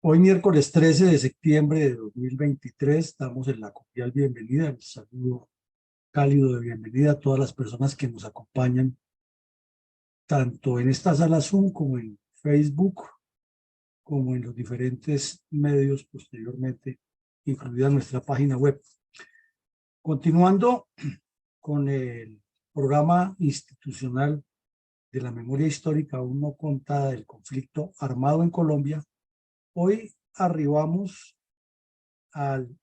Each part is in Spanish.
Hoy miércoles 13 de septiembre de 2023 damos en la cordial bienvenida, el saludo cálido de bienvenida a todas las personas que nos acompañan tanto en esta sala Zoom como en Facebook, como en los diferentes medios posteriormente, incluida nuestra página web. Continuando con el programa institucional de la memoria histórica aún no contada del conflicto armado en Colombia, hoy arribamos al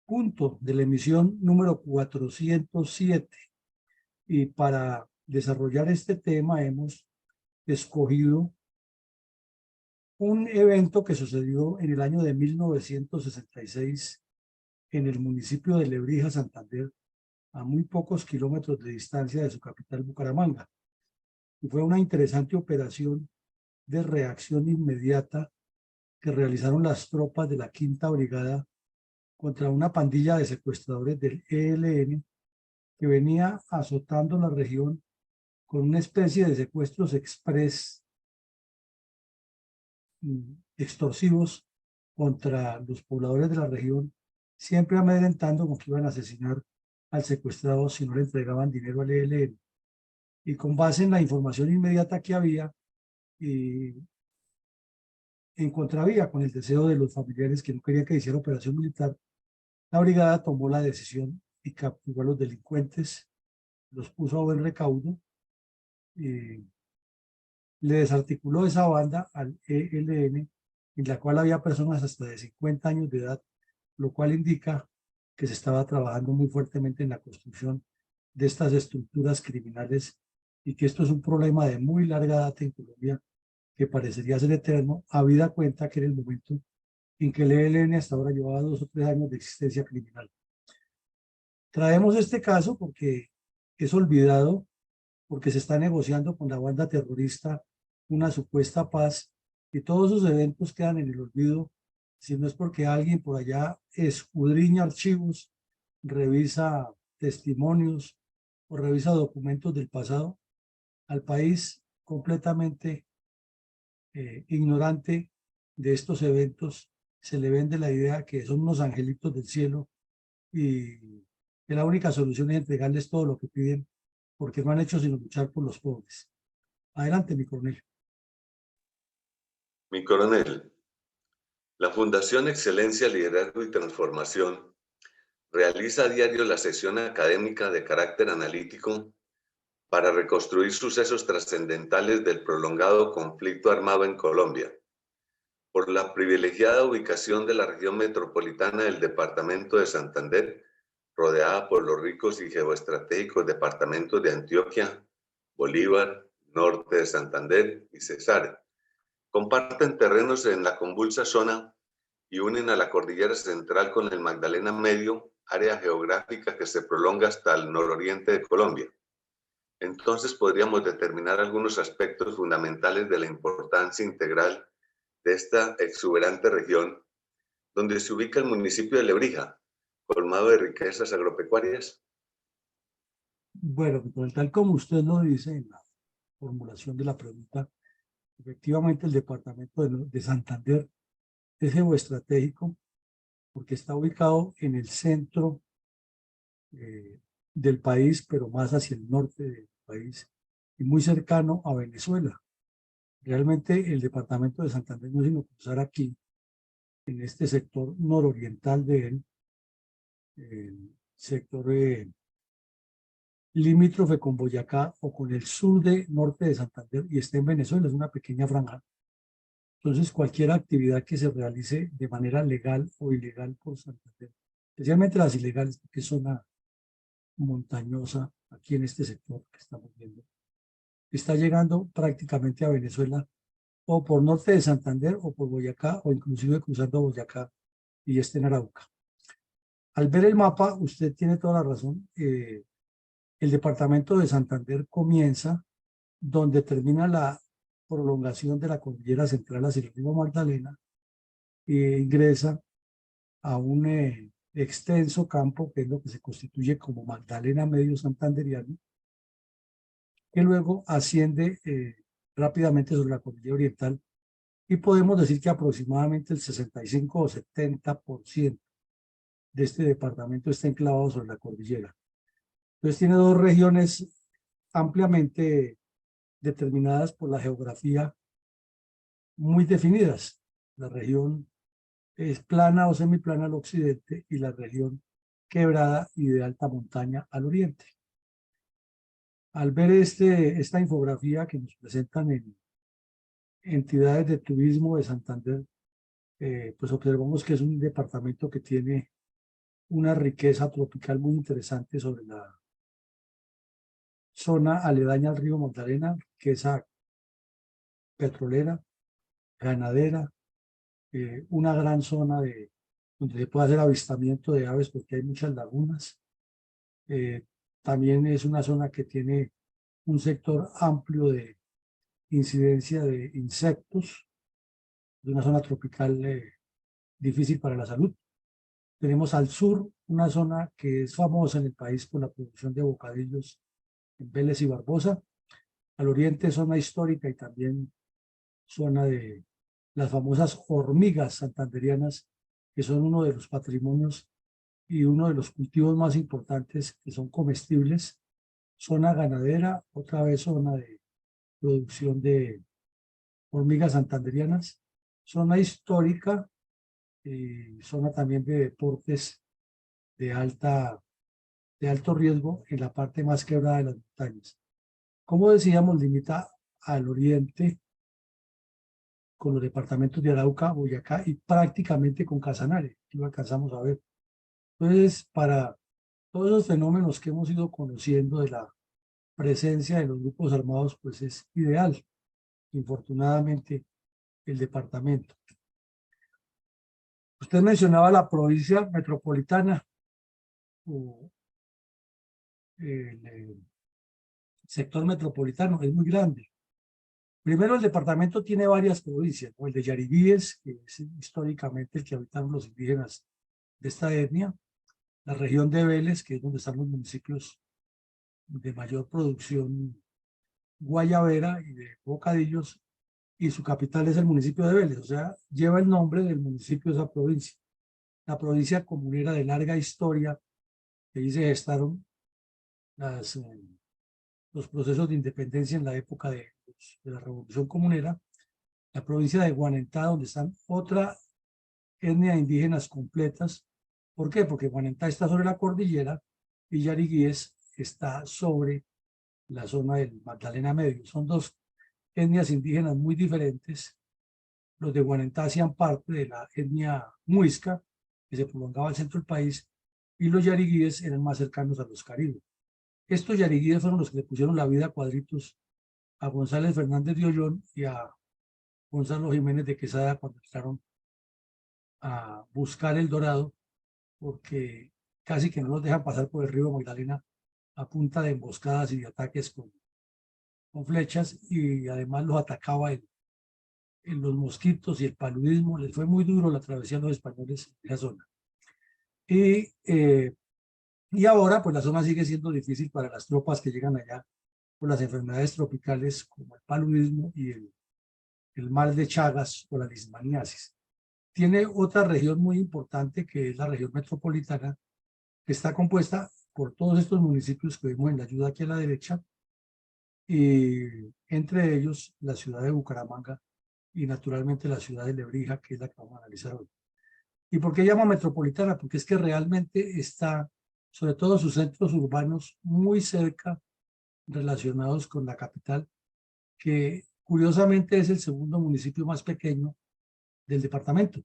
punto de la emisión número 407 y para desarrollar este tema hemos escogido un evento que sucedió en el año de 1966 en el municipio de Lebrija, Santander, a muy pocos kilómetros de distancia de su capital, Bucaramanga. Y fue una interesante operación de reacción inmediata que realizaron las tropas de la Quinta Brigada contra una pandilla de secuestradores del ELN que venía azotando la región con una especie de secuestros express extorsivos contra los pobladores de la región, siempre amedrentando con que iban a asesinar al secuestrado si no le entregaban dinero al ELN. Y con base en la información inmediata que había y en contravía con el deseo de los familiares que no querían que hiciera operación militar, la brigada tomó la decisión y capturó a los delincuentes, los puso a buen recaudo y le desarticuló esa banda al ELN, en la cual había personas hasta de 50 años de edad, lo cual indica que se estaba trabajando muy fuertemente en la construcción de estas estructuras criminales y que esto es un problema de muy larga data en Colombia que parecería ser eterno, habida cuenta que era el momento en que el ELN hasta ahora llevaba 2 o 3 años de existencia criminal. Traemos este caso porque es olvidado, porque se está negociando con la banda terrorista una supuesta paz y todos esos eventos quedan en el olvido, si no es porque alguien por allá escudriña archivos, revisa testimonios o revisa documentos del pasado, al país completamente ignorante de estos eventos se le vende la idea que son unos angelitos del cielo y que la única solución es entregarles todo lo que piden porque no han hecho sino luchar por los pobres. Adelante, mi coronel. Mi coronel, la Fundación Excelencia, Liderazgo y Transformación realiza a diario la sesión académica de carácter analítico para reconstruir sucesos trascendentales del prolongado conflicto armado en Colombia. Por la privilegiada ubicación de la región metropolitana del departamento de Santander, rodeada por los ricos y geoestratégicos departamentos de Antioquia, Bolívar, Norte de Santander y Cesar, comparten terrenos en la convulsa zona y unen a la cordillera central con el Magdalena Medio, área geográfica que se prolonga hasta el nororiente de Colombia. Entonces podríamos determinar algunos aspectos fundamentales de la importancia integral de esta exuberante región, donde se ubica el municipio de Lebrija, colmado de riquezas agropecuarias. Bueno, tal como usted lo dice en la formulación de la pregunta, efectivamente el departamento de Santander es geoestratégico porque está ubicado en el centro eh, del país, pero más hacia el norte del país y muy cercano a Venezuela. Realmente el departamento de Santander no es sino cruzar aquí, en este sector nororiental de él, el sector limítrofe con Boyacá o con el sur de norte de Santander y está en Venezuela, es una pequeña franja. Entonces, cualquier actividad que se realice de manera legal o ilegal por Santander, especialmente las ilegales, porque es zona montañosa aquí en este sector que estamos viendo, está llegando prácticamente a Venezuela o por norte de Santander o por Boyacá o inclusive cruzando Boyacá y este en Arauca. Al ver el mapa, usted tiene toda la razón. El departamento de Santander comienza donde termina la prolongación de la cordillera central hacia el río Magdalena e ingresa a un extenso campo que es lo que se constituye como Magdalena Medio Santanderiano, que luego asciende rápidamente sobre la cordillera oriental y podemos decir que aproximadamente el 65 o 70% de este departamento está enclavado sobre la cordillera. Entonces tiene dos regiones ampliamente determinadas por la geografía, muy definidas. La región es plana o semiplana al occidente y la región quebrada y de alta montaña al oriente. Al ver esta infografía que nos presentan en entidades de turismo de Santander, pues observamos que es un departamento que tiene una riqueza tropical muy interesante sobre la zona aledaña al río Magdalena, riqueza petrolera, ganadera, una gran zona donde se puede hacer avistamiento de aves porque hay muchas lagunas. También es una zona que tiene un sector amplio de incidencia de insectos, de una zona tropical difícil para la salud. Tenemos al sur una zona que es famosa en el país por la producción de bocadillos en Vélez y Barbosa. Al oriente zona histórica y también zona de las famosas hormigas santanderianas, que son uno de los patrimonios y uno de los cultivos más importantes que son comestibles. Zona ganadera, otra vez zona de producción de hormigas santanderianas. Zona histórica y zona también de deportes de alto riesgo en la parte más quebrada de las montañas. Como decíamos, limita al oriente con los departamentos de Arauca, Boyacá y prácticamente con Casanare, que lo alcanzamos a ver. Entonces, para todos los fenómenos que hemos ido conociendo de la presencia de los grupos armados, pues es ideal, infortunadamente, el departamento. Usted mencionaba la provincia metropolitana o el sector metropolitano, es muy grande. Primero, el departamento tiene varias provincias, ¿no? El de Yariguíes, que es históricamente el que habitaron los indígenas de esta etnia, la región de Vélez, que es donde están los municipios de mayor producción guayabera y de bocadillos, y su capital es el municipio de Vélez, o sea, lleva el nombre del municipio de esa provincia. La provincia comunera de larga historia, que ahí se gestaron los procesos de independencia en la época de la Revolución Comunera, la provincia de Guanentá, donde están otra etnia de indígenas completas. ¿Por qué? Porque Guanentá está sobre la cordillera y Yariguíes está sobre la zona del Magdalena Medio. Son dos etnias indígenas muy diferentes. Los de Guanentá hacían parte de la etnia muisca, que se prolongaba al centro del país, y los yariguíes eran más cercanos a los caribes. Estos yariguíes fueron los que le pusieron la vida a cuadritos a González Fernández de Ollón y a Gonzalo Jiménez de Quesada cuando entraron a buscar el dorado, porque casi que no los dejan pasar por el río Magdalena a punta de emboscadas y de ataques con flechas, y además los atacaba en los mosquitos y el paludismo. Les fue muy duro la travesía de los españoles en esa zona. Y ahora pues la zona sigue siendo difícil para las tropas que llegan allá por las enfermedades tropicales como el paludismo y el mal de Chagas o la leishmaniasis. Tiene otra región muy importante que es la región metropolitana, que está compuesta por todos estos municipios que vemos en la ayuda aquí a la derecha, y entre ellos la ciudad de Bucaramanga y naturalmente la ciudad de Lebrija, que es la que vamos a analizar hoy. ¿Y por qué llama metropolitana? Porque es que realmente está, sobre todo sus centros urbanos, muy cerca relacionados con la capital, que curiosamente es el segundo municipio más pequeño del departamento.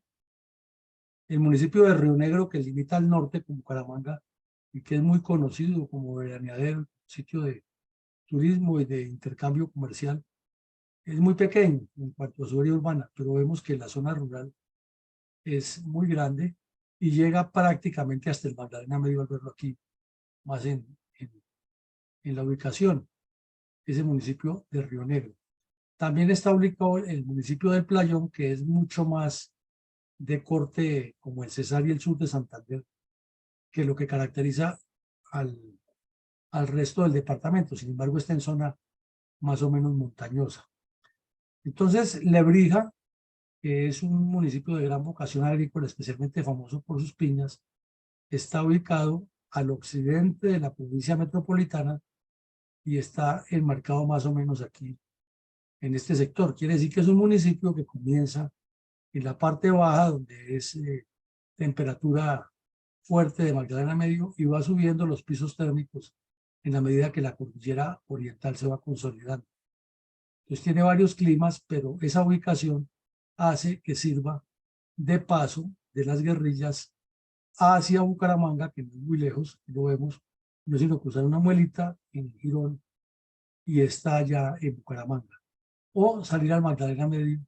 El municipio de Río Negro, que limita al norte con Bucaramanga y que es muy conocido como veraneadero, sitio de turismo y de intercambio comercial, es muy pequeño en cuanto a su área urbana, pero vemos que la zona rural es muy grande y llega prácticamente hasta el Magdalena Medio, al verlo aquí, más en la ubicación, ese municipio de Río Negro. También está ubicado el municipio del Playón, que es mucho más de corte como el Cesar y el sur de Santander, que lo que caracteriza al resto del departamento. Sin embargo, está en zona más o menos montañosa. Entonces, Lebrija que es un municipio de gran vocación agrícola, especialmente famoso por sus piñas, está ubicado al occidente de la provincia metropolitana y está enmarcado más o menos aquí, en este sector. Quiere decir que es un municipio que comienza en la parte baja, donde es temperatura fuerte de Magdalena Medio, y va subiendo los pisos térmicos en la medida que la cordillera oriental se va consolidando. Entonces tiene varios climas, pero esa ubicación hace que sirva de paso de las guerrillas hacia Bucaramanga, que no es muy lejos, lo vemos, no sino cruzar una muelita en Girón y está ya en Bucaramanga. O salir al Magdalena Medio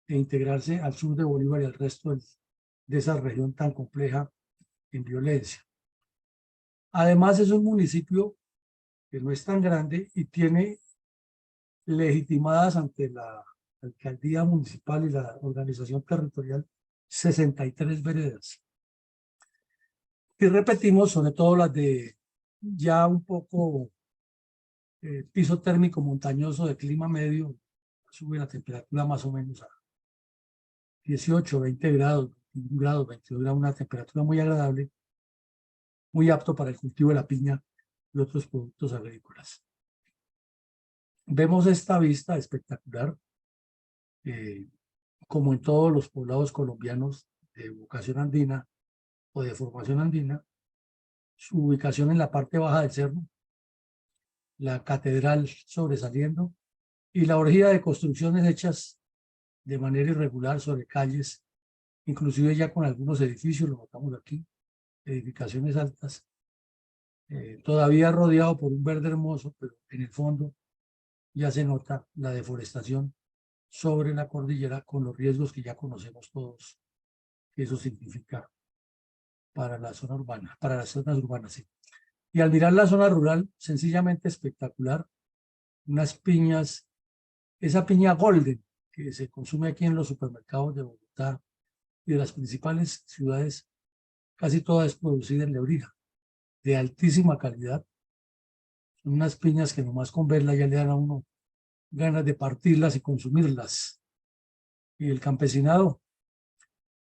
e integrarse al sur de Bolívar y al resto de esa región tan compleja en violencia. Además, es un municipio que no es tan grande y tiene legitimadas ante la alcaldía municipal y la organización territorial 63 veredas. Y repetimos, sobre todo las de ya un poco piso térmico montañoso de clima medio, sube la temperatura más o menos a 18, 20 grados, 21 grados, 22 grados, una temperatura muy agradable, muy apto para el cultivo de la piña y otros productos agrícolas. Vemos esta vista espectacular, como en todos los poblados colombianos de vocación andina o de formación andina, su ubicación en la parte baja del cerro, la catedral sobresaliendo y la orgía de construcciones hechas de manera irregular sobre calles, inclusive ya con algunos edificios, lo notamos aquí, edificaciones altas, todavía rodeado por un verde hermoso, pero en el fondo ya se nota la deforestación sobre la cordillera con los riesgos que ya conocemos todos que eso significa para la zona urbana, para las zonas urbanas. Sí. Y al mirar la zona rural, sencillamente espectacular, unas piñas, esa piña golden que se consume aquí en los supermercados de Bogotá y de las principales ciudades, casi toda es producida en Lebrija, de altísima calidad. Son unas piñas que nomás con verlas ya le dan a uno ganas de partirlas y consumirlas. Y el campesinado,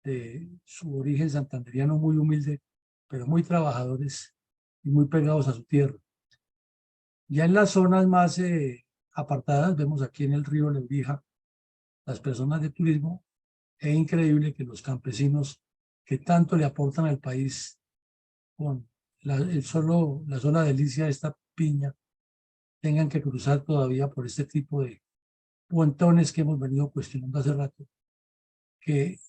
de su origen santanderiano muy humilde, pero muy trabajadores y muy pegados a su tierra. Ya en las zonas más apartadas, vemos aquí en el río Lebrija, las personas de turismo. Es increíble que los campesinos que tanto le aportan al país con la sola delicia de esta piña, tengan que cruzar todavía por este tipo de puentones que hemos venido cuestionando hace rato, que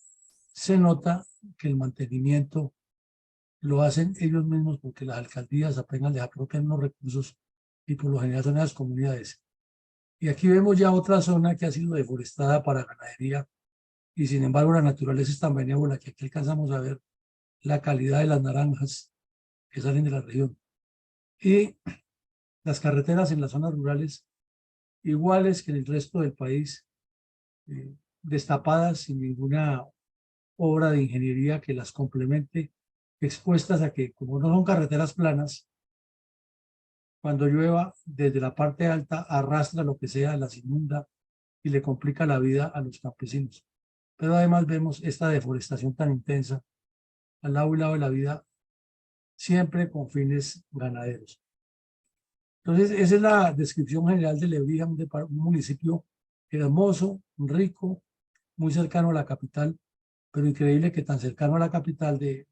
se nota que el mantenimiento lo hacen ellos mismos porque las alcaldías apenas les apropian los recursos y por lo general son las comunidades. Y aquí vemos ya otra zona que ha sido deforestada para ganadería y sin embargo la naturaleza es tan benévola que aquí alcanzamos a ver la calidad de las naranjas que salen de la región. Y las carreteras en las zonas rurales iguales que en el resto del país, destapadas sin ninguna obra de ingeniería que las complemente, expuestas a que como no son carreteras planas, cuando llueva desde la parte alta arrastra lo que sea, las inunda y le complica la vida a los campesinos. Pero además vemos esta deforestación tan intensa al lado y lado de la vida, siempre con fines ganaderos. Entonces, esa es la descripción general de Lebrija, un municipio hermoso, rico, muy cercano a la capital, pero increíble que tan cercano a la capital de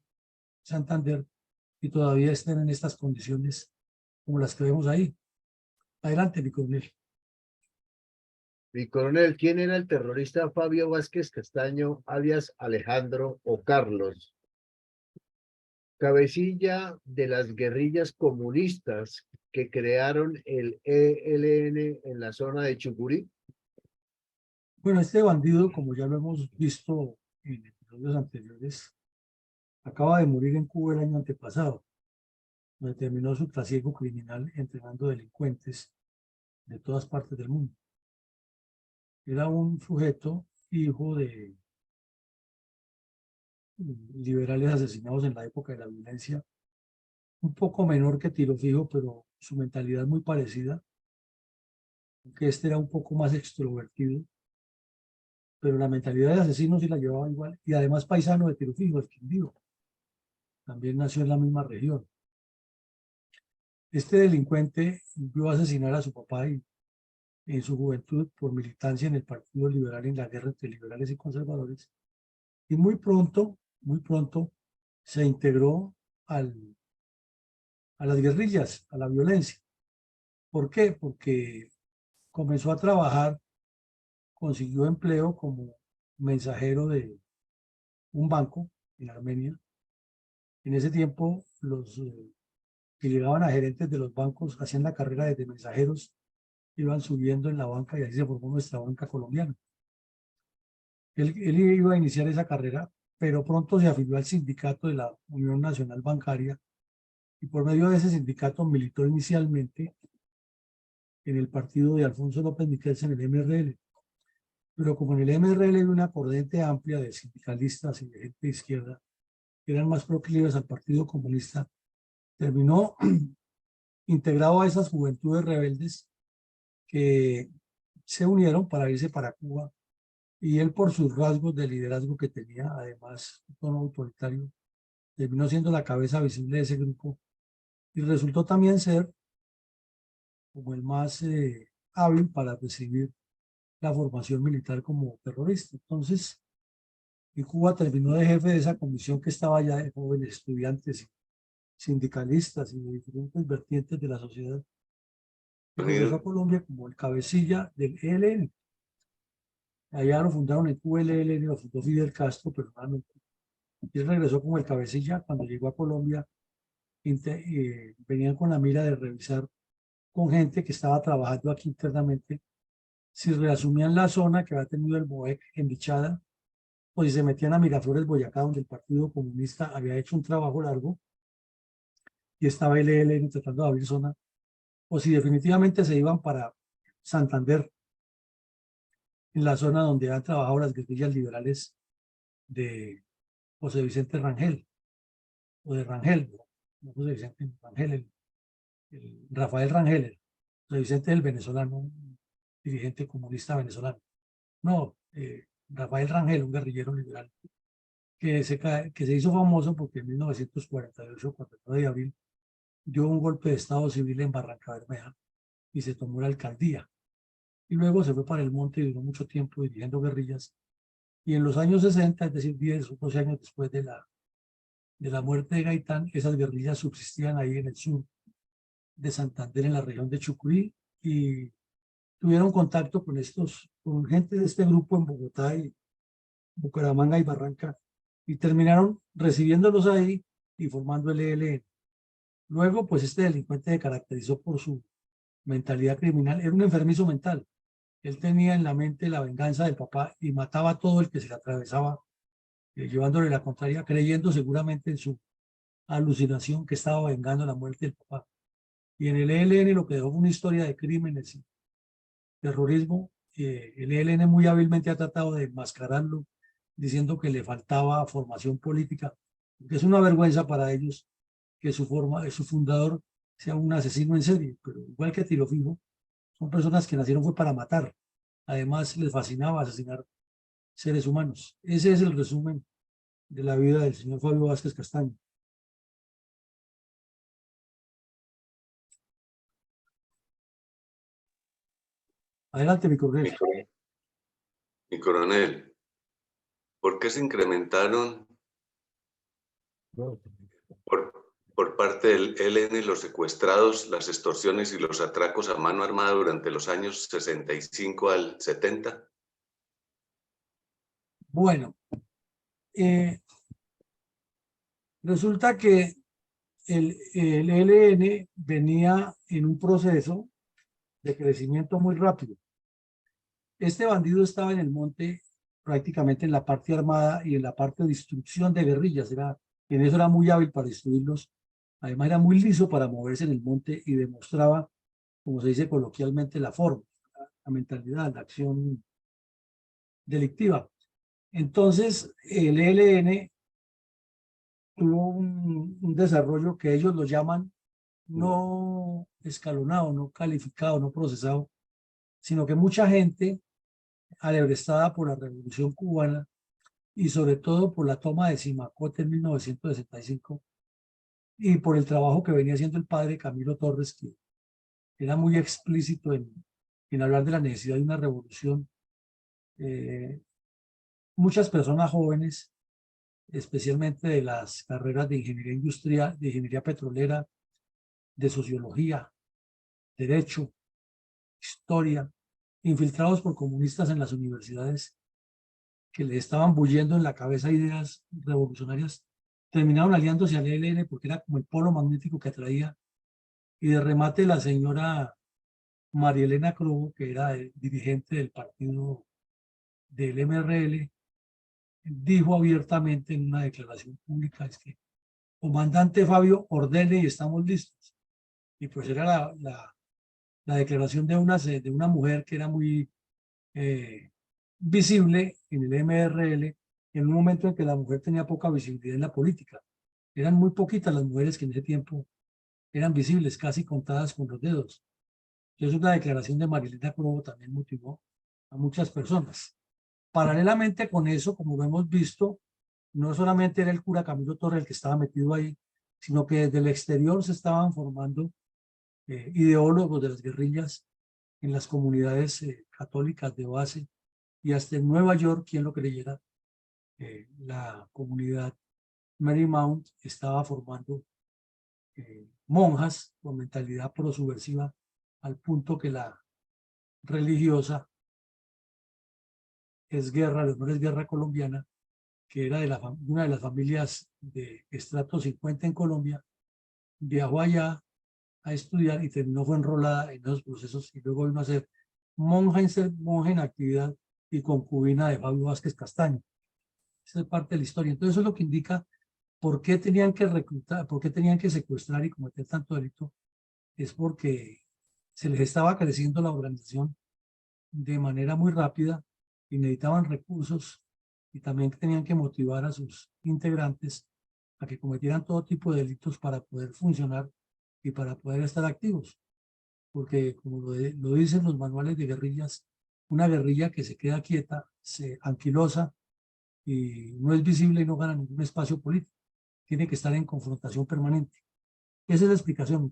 Santander y todavía estén en estas condiciones como las que vemos ahí. Adelante, mi coronel. Mi coronel, ¿quién era el terrorista Fabio Vázquez Castaño, alias Alejandro o Carlos? Cabecilla de las guerrillas comunistas que crearon el ELN en la zona de Chucurí. Bueno, este bandido, como ya lo hemos visto en episodios anteriores, acaba de morir en Cuba el año antepasado, donde terminó su trasiego criminal entrenando delincuentes de todas partes del mundo. Era un sujeto hijo de liberales asesinados en la época de la violencia, un poco menor que Tiro Fijo, pero su mentalidad muy parecida, aunque este era un poco más extrovertido, pero la mentalidad de asesino sí la llevaba igual, y además paisano de Tiro Fijo, el Quindío. También nació en la misma región. Este delincuente vio asesinar a su papá y, en su juventud por militancia en el Partido Liberal en la guerra entre liberales y conservadores, y muy pronto se integró a las guerrillas, a la violencia. ¿Por qué? Porque comenzó a trabajar, consiguió empleo como mensajero de un banco en Armenia. En ese tiempo, los que llegaban a gerentes de los bancos hacían la carrera desde mensajeros, iban subiendo en la banca y así se formó nuestra banca colombiana. Él iba a iniciar esa carrera, pero pronto se afilió al sindicato de la Unión Nacional Bancaria y por medio de ese sindicato militó inicialmente en el partido de Alfonso López Miquels en el MRL. Pero como en el MRL hay una corriente amplia de sindicalistas y de gente de izquierda que eran más proclives al Partido Comunista, terminó integrado a esas juventudes rebeldes que se unieron para irse para Cuba, y él, por sus rasgos de liderazgo que tenía, además un tono autoritario, terminó siendo la cabeza visible de ese grupo y resultó también ser como el más hábil para recibir la formación militar como terrorista. Entonces, en Cuba terminó de jefe de esa comisión que estaba ya de jóvenes estudiantes, sindicalistas y de diferentes vertientes de la sociedad, y regresó a Colombia como el cabecilla del ELN. Allá lo fundaron en Cuba, el ELN lo fundó Fidel Castro personalmente. Y él regresó como el cabecilla. Cuando llegó a Colombia, venían con la mira de revisar con gente que estaba trabajando aquí internamente si reasumían la zona que había tenido el BOEC en Bichada, o si se metían a Miraflores, Boyacá, donde el Partido Comunista había hecho un trabajo largo y estaba el ELN tratando de abrir zona, o si definitivamente se iban para Santander, en la zona donde han trabajado las guerrillas liberales de José Vicente Rangel, o de Rangel, no José Vicente Rangel, el Rafael Rangel, José Vicente es el venezolano, un dirigente comunista venezolano. No, Rafael Rangel, un guerrillero liberal, que se hizo famoso porque en 1948, cuando el 9 de abril, dio un golpe de Estado civil en Barranca Bermeja y se tomó la alcaldía. Y luego se fue para el monte y duró mucho tiempo dirigiendo guerrillas. Y en los años 60, es decir, 10 o 12 años después de la muerte de Gaitán, esas guerrillas subsistían ahí en el sur de Santander, en la región de Chucurí, y tuvieron contacto con gente de este grupo en Bogotá y Bucaramanga y Barranca, y terminaron recibiéndolos ahí y formando el ELN. Luego, pues este delincuente se caracterizó por su mentalidad criminal, era un enfermizo mental. Él tenía en la mente la venganza del papá y mataba a todo el que se le atravesaba, llevándole la contraria, creyendo seguramente en su alucinación que estaba vengando la muerte del papá. Y en el ELN lo que dejó fue una historia de crímenes y terrorismo. El ELN muy hábilmente ha tratado de enmascararlo, diciendo que le faltaba formación política, porque es una vergüenza para ellos que su fundador sea un asesino en serie, pero igual que Tiro Fijo, son personas que nacieron fue para matar. Además, les fascinaba asesinar seres humanos. Ese es el resumen de la vida del señor Fabio Vázquez Castaño. Adelante, mi coronel. Mi coronel, ¿por qué se incrementaron por parte del ELN los secuestrados, las extorsiones y los atracos a mano armada durante los años 65 al 70? Bueno, resulta que el ELN venía en un proceso de crecimiento muy rápido. Este bandido estaba en el monte, prácticamente en la parte armada y en la parte de destrucción de guerrillas. En eso era muy hábil para destruirlos. Además era muy liso para moverse en el monte y demostraba, como se dice coloquialmente, la forma, la mentalidad, la acción delictiva. Entonces el ELN tuvo un desarrollo que ellos lo llaman no escalonado, no calificado, no procesado, sino que mucha gente alebrestada por la Revolución Cubana y sobre todo por la toma de Simacote en 1965 y por el trabajo que venía haciendo el padre Camilo Torres, que era muy explícito en hablar de la necesidad de una revolución. Muchas personas jóvenes, especialmente de las carreras de ingeniería industrial, de ingeniería petrolera, de sociología, derecho, historia, infiltrados por comunistas en las universidades que le estaban bullendo en la cabeza ideas revolucionarias, terminaron aliándose al ELN porque era como el polo magnético que atraía. Y de remate la señora María Elena Crobo, que era dirigente del partido del MRL, dijo abiertamente en una declaración pública: es que comandante Fabio, ordene y estamos listos. Y pues era la declaración de una mujer que era muy visible en el MRL en un momento en que la mujer tenía poca visibilidad en la política. Eran muy poquitas las mujeres que en ese tiempo eran visibles, casi contadas con los dedos. Entonces una declaración de Marilena Crobo también motivó a muchas personas. Paralelamente con eso, como lo hemos visto, no solamente era el cura Camilo Torres el que estaba metido ahí, sino que desde el exterior se estaban formando ideólogos de las guerrillas en las comunidades católicas de base, y hasta en Nueva York, quien lo creyera, la comunidad Marymount estaba formando monjas con mentalidad prosubversiva, al punto que la religiosa Esguerra, Leonor Esguerra colombiana, que era de una de las familias de estrato 50 en Colombia, viajó allá a estudiar y terminó, fue enrolada en esos procesos y luego vino a ser monja en actividad y concubina de Fabio Vázquez Castaño. Esa es parte de la historia. Entonces eso es lo que indica por qué tenían que reclutar, por qué tenían que secuestrar y cometer tanto delito. Es porque se les estaba creciendo la organización de manera muy rápida y necesitaban recursos, y también tenían que motivar a sus integrantes a que cometieran todo tipo de delitos para poder funcionar y para poder estar activos. Porque como lo dicen los manuales de guerrillas, una guerrilla que se queda quieta, se anquilosa y no es visible y no gana ningún espacio político. Tiene que estar en confrontación permanente. Esa es la explicación.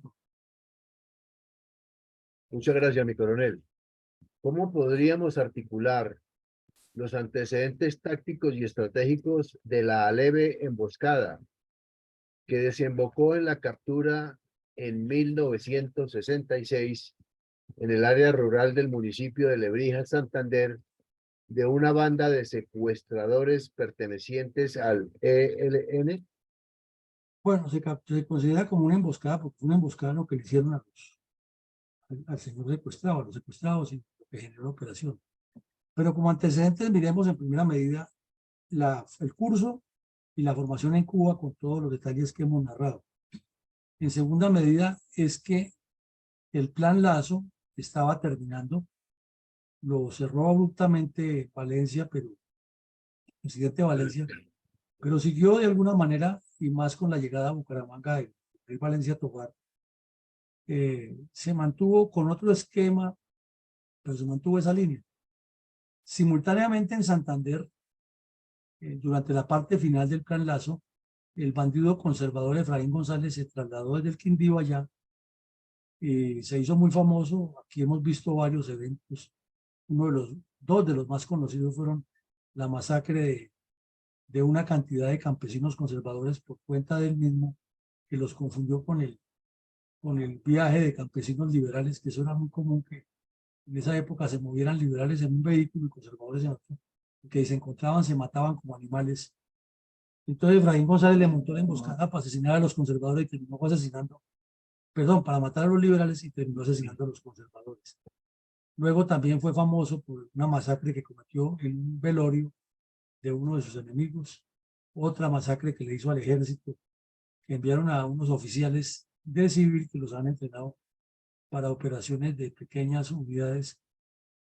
Muchas gracias, mi coronel. ¿Cómo podríamos articular los antecedentes tácticos y estratégicos de la leve emboscada que desembocó en la captura en 1966 en el área rural del municipio de Lebrija, Santander, de una banda de secuestradores pertenecientes al ELN? Bueno, se considera como una emboscada porque fue una emboscada lo que le hicieron al señor secuestrado, a los secuestrados, y lo que generó la operación. Pero como antecedentes miremos en primera medida el curso y la formación en Cuba con todos los detalles que hemos narrado. En segunda medida es que el plan Lazo estaba terminando, lo cerró abruptamente Valencia, pero el presidente Valencia, pero siguió de alguna manera, y más con la llegada a Bucaramanga de Valencia Tovar, se mantuvo con otro esquema, pero se mantuvo esa línea. Simultáneamente en Santander, durante la parte final del plan Lazo, el bandido conservador Efraín González se trasladó desde el Quindío allá y se hizo muy famoso. Aquí hemos visto varios eventos. Dos de los más conocidos fueron la masacre de una cantidad de campesinos conservadores por cuenta del mismo, que los confundió con el viaje de campesinos liberales, que eso era muy común, que en esa época se movieran liberales en un vehículo y conservadores en otro, que se encontraban, se mataban como animales. Entonces Efraín González le montó la emboscada para asesinar a los conservadores y terminó asesinando, perdón, para matar a los liberales y terminó asesinando a los conservadores. Luego también fue famoso por una masacre que cometió en un velorio de uno de sus enemigos, otra masacre que le hizo al ejército, que enviaron a unos oficiales de civil que los han entrenado para operaciones de pequeñas unidades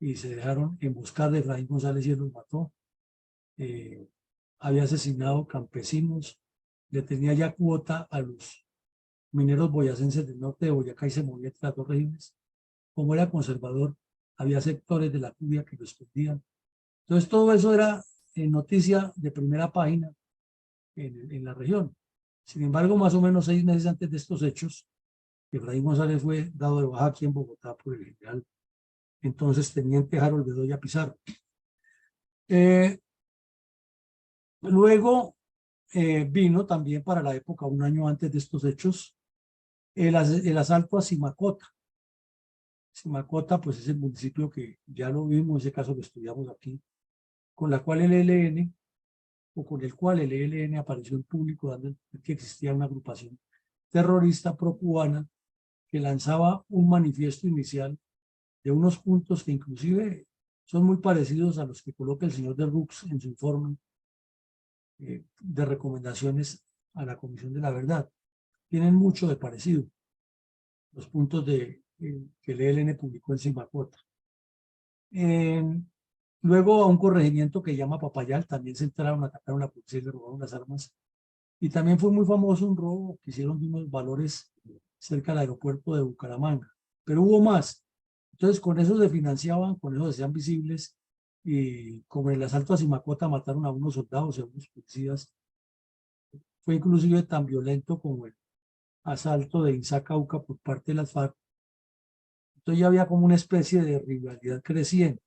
y se dejaron emboscar de Efraín González y él los mató. Había asesinado campesinos, le tenía ya cuota a los mineros boyacenses del norte de Boyacá y se movía entre las dos regiones. Como era conservador, había sectores de la curia que lo escondían Entonces todo eso era noticia de primera página en la región. Sin embargo, más o menos 6 meses antes de estos hechos, Efraín González fue dado de baja aquí en Bogotá por el general entonces teniente Harold Bedoya Pizarro. Luego vino también para la época, un año antes de estos hechos, el asalto a Simacota. Simacota, pues es el municipio que ya lo vimos, ese caso lo estudiamos aquí, con la cual el ELN, o con el cual el ELN apareció en público dando que existía una agrupación terrorista pro-cubana que lanzaba un manifiesto inicial de unos puntos que inclusive son muy parecidos a los que coloca el señor de Rux en su informe de recomendaciones a la Comisión de la Verdad. Tienen mucho de parecido los puntos que el ELN publicó en Simacota. Luego a un corregimiento que llama Papayal también se entraron, atacaron a la policía y le robaron las armas. Y también fue muy famoso un robo que hicieron de unos valores cerca del aeropuerto de Bucaramanga. Pero hubo más. Entonces con eso se financiaban, con eso se hacían visibles. Y como en el asalto a Simacota mataron a unos soldados y a unos policías, fue inclusive tan violento como el asalto de Insá Cauca por parte de las FARC. Entonces ya había como una especie de rivalidad creciente.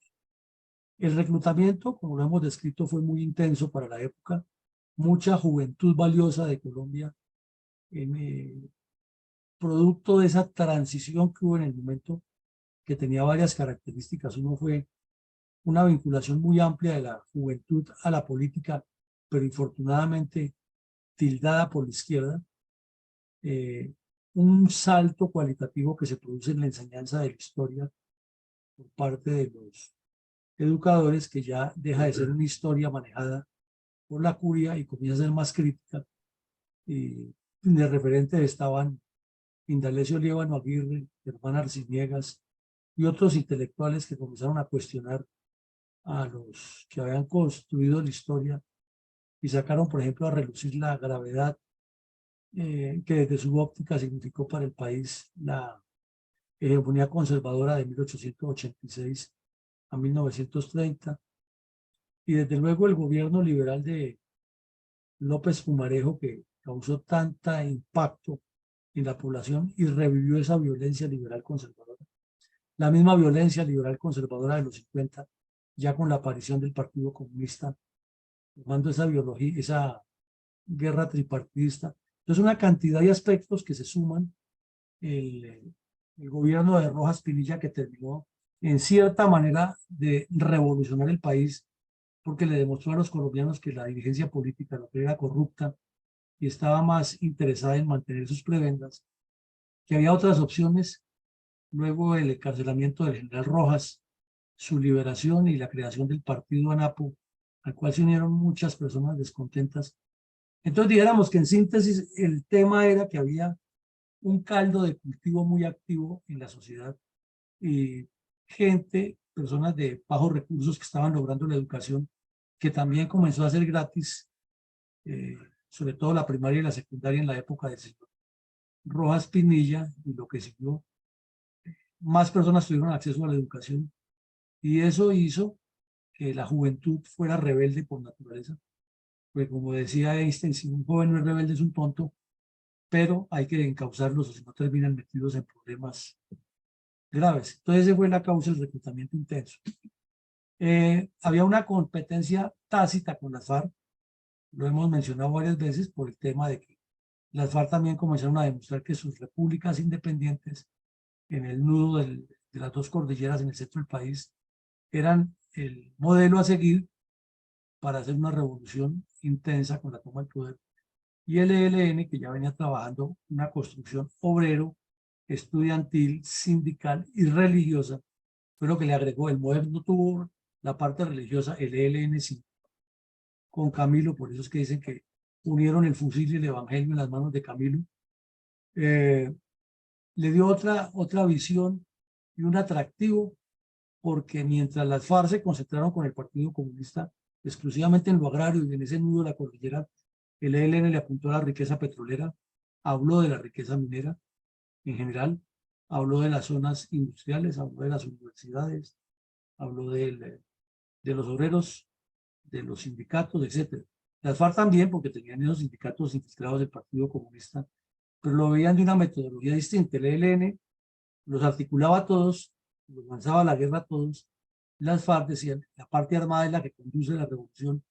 El reclutamiento, como lo hemos descrito, fue muy intenso para la época. Mucha juventud valiosa de Colombia, producto de esa transición que hubo en el momento, que tenía varias características. Uno fue una vinculación muy amplia de la juventud a la política, pero infortunadamente tildada por la izquierda. Un salto cualitativo que se produce en la enseñanza de la historia por parte de los educadores, que ya deja de ser una historia manejada por la curia y comienza a ser más crítica. Y de referentes estaban Indalecio Líbano Aguirre, Germán Arciniegas y otros intelectuales que comenzaron a cuestionar a los que habían construido la historia y sacaron, por ejemplo, a relucir la gravedad que desde su óptica significó para el país la hegemonía conservadora de 1886 a 1930, y desde luego el gobierno liberal de López Pumarejo, que causó tanta impacto en la población y revivió esa violencia liberal conservadora. La misma violencia liberal conservadora de los 50, ya con la aparición del Partido Comunista, tomando esa biología, esa guerra tripartidista. Entonces, una cantidad de aspectos que se suman. El gobierno de Rojas Pinilla, que terminó en cierta manera de revolucionar el país, porque le demostró a los colombianos que la dirigencia política no era corrupta y estaba más interesada en mantener sus prebendas, que había otras opciones. Luego el encarcelamiento del general Rojas, su liberación y la creación del partido ANAPO, al cual se unieron muchas personas descontentas. Entonces dijéramos que en síntesis el tema era que había un caldo de cultivo muy activo en la sociedad y gente, personas de bajos recursos que estaban logrando la educación, que también comenzó a ser gratis, sobre todo la primaria y la secundaria en la época del señor Rojas Pinilla, y lo que siguió. Más personas tuvieron acceso a la educación y eso hizo que la juventud fuera rebelde por naturaleza. Pues como decía Einstein, si un joven no es rebelde es un tonto, pero hay que encauzarlos o si no terminan metidos en problemas graves. Entonces, esa fue la causa del reclutamiento intenso. Había una competencia tácita con las FARC, lo hemos mencionado varias veces por el tema de que las FARC también comenzaron a demostrar que sus repúblicas independientes en el nudo de las dos cordilleras en el centro del país eran el modelo a seguir para hacer una revolución intensa con la toma del poder. Y el ELN, que ya venía trabajando una construcción obrero, estudiantil, sindical y religiosa, fue lo que le agregó. El MODER no tuvo la parte religiosa, el ELN sí, con Camilo, por eso es que dicen que unieron el fusil y el evangelio en las manos de Camilo. Le dio otra visión y un atractivo, porque mientras las FARC se concentraron con el Partido Comunista exclusivamente en lo agrario y en ese nudo de la cordillera, el ELN le apuntó a la riqueza petrolera, habló de la riqueza minera en general, habló de las zonas industriales, habló de las universidades, habló del de los obreros, de los sindicatos, etc. Las FARC también, porque tenían esos sindicatos infiltrados del Partido Comunista, pero lo veían de una metodología distinta. El ELN los articulaba a todos, los lanzaba a la guerra a todos. Las FARC decían, la parte armada es la que conduce la revolución,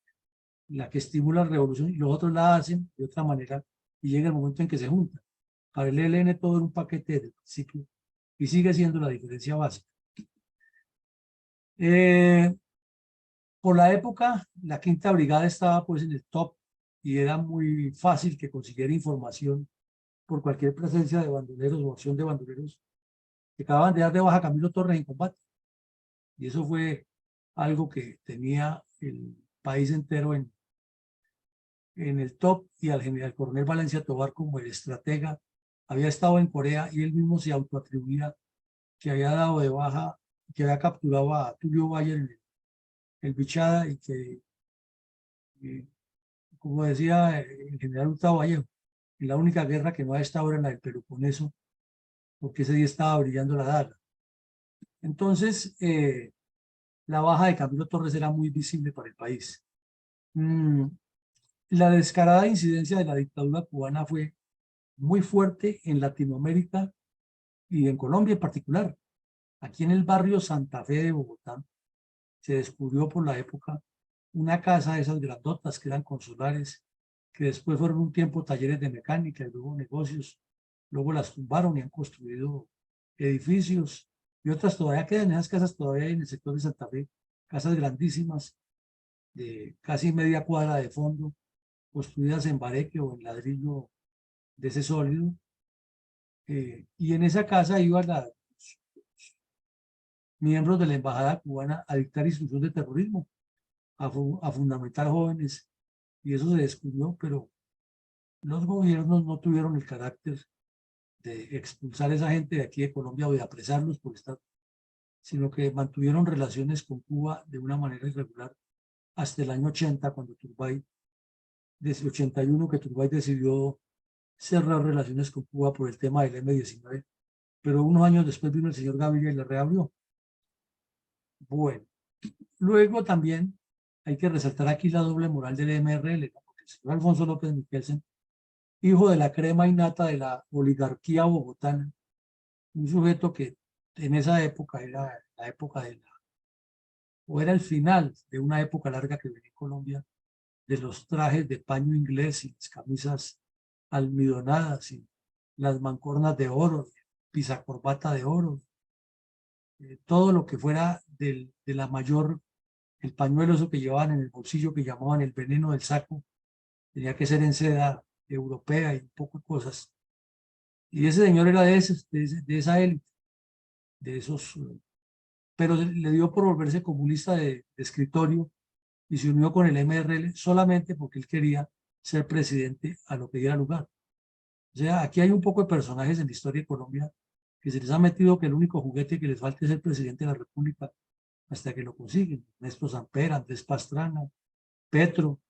la que estimula la revolución, y los otros la hacen de otra manera, y llega el momento en que se juntan. Para el ELN todo era un paquete desde el principio, y sigue siendo la diferencia básica. Por la época, la Quinta Brigada estaba pues en el top, y era muy fácil que consiguiera información por cualquier presencia de bandoleros o acción de bandoleros que acababan de dar de baja a Camilo Torres en combate. Y eso fue algo que tenía el país entero en el top, y al general coronel Valencia Tobar como el estratega había estado en Corea, y él mismo se autoatribuía que había dado de baja, que había capturado a Tulio Bayer en el Bichada, y que, como decía el general Gustavo Vallejo, en la única guerra que no ha estado era la del Peloponeso, porque ese día estaba brillando la daga. Entonces, la baja de Camilo Torres era muy visible para el país. La descarada incidencia de la dictadura cubana fue muy fuerte en Latinoamérica y en Colombia en particular. Aquí en el barrio Santa Fe de Bogotá se descubrió por la época una casa de esas grandotas que eran consulares, que después fueron un tiempo talleres de mecánica y luego negocios. Luego las tumbaron y han construido edificios, y otras todavía quedan. Esas casas todavía hay en el sector de Santa Fe, casas grandísimas de casi media cuadra de fondo, construidas en bareque o en ladrillo de ese sólido. Y en esa casa iban los miembros de la embajada cubana a dictar instrucción de terrorismo, a fundamentar jóvenes, y eso se descubrió, pero los gobiernos no tuvieron el carácter de expulsar a esa gente de aquí de Colombia o de apresarlos por estar, sino que mantuvieron relaciones con Cuba de una manera irregular hasta el año 80, cuando Turbay, desde 81, que Turbay decidió cerrar relaciones con Cuba por el tema del M-19, pero unos años después vino el señor Gaviria y le reabrió. Bueno, luego también hay que resaltar aquí la doble moral del MRL, porque el señor Alfonso López Miquelsen, hijo de la crema innata de la oligarquía bogotana, un sujeto que en esa época era la época de o era el final de una época larga que venía en Colombia, de los trajes de paño inglés y las camisas almidonadas y las mancornas de oro, pisacorbata de oro, todo lo que fuera de la mayor, el pañuelo eso que llevaban en el bolsillo, que llamaban el veneno del saco, tenía que ser en seda europea y un poco de cosas. Y ese señor era de esa élite, de esos, pero le dio por volverse comunista de escritorio, y se unió con el MRL solamente porque él quería ser presidente a lo que diera lugar. O sea, aquí hay un poco de personajes en la historia de Colombia que se les ha metido que el único juguete que les falta es ser presidente de la República hasta que lo consiguen. Néstor Samper, Andrés Pastrana, Petro,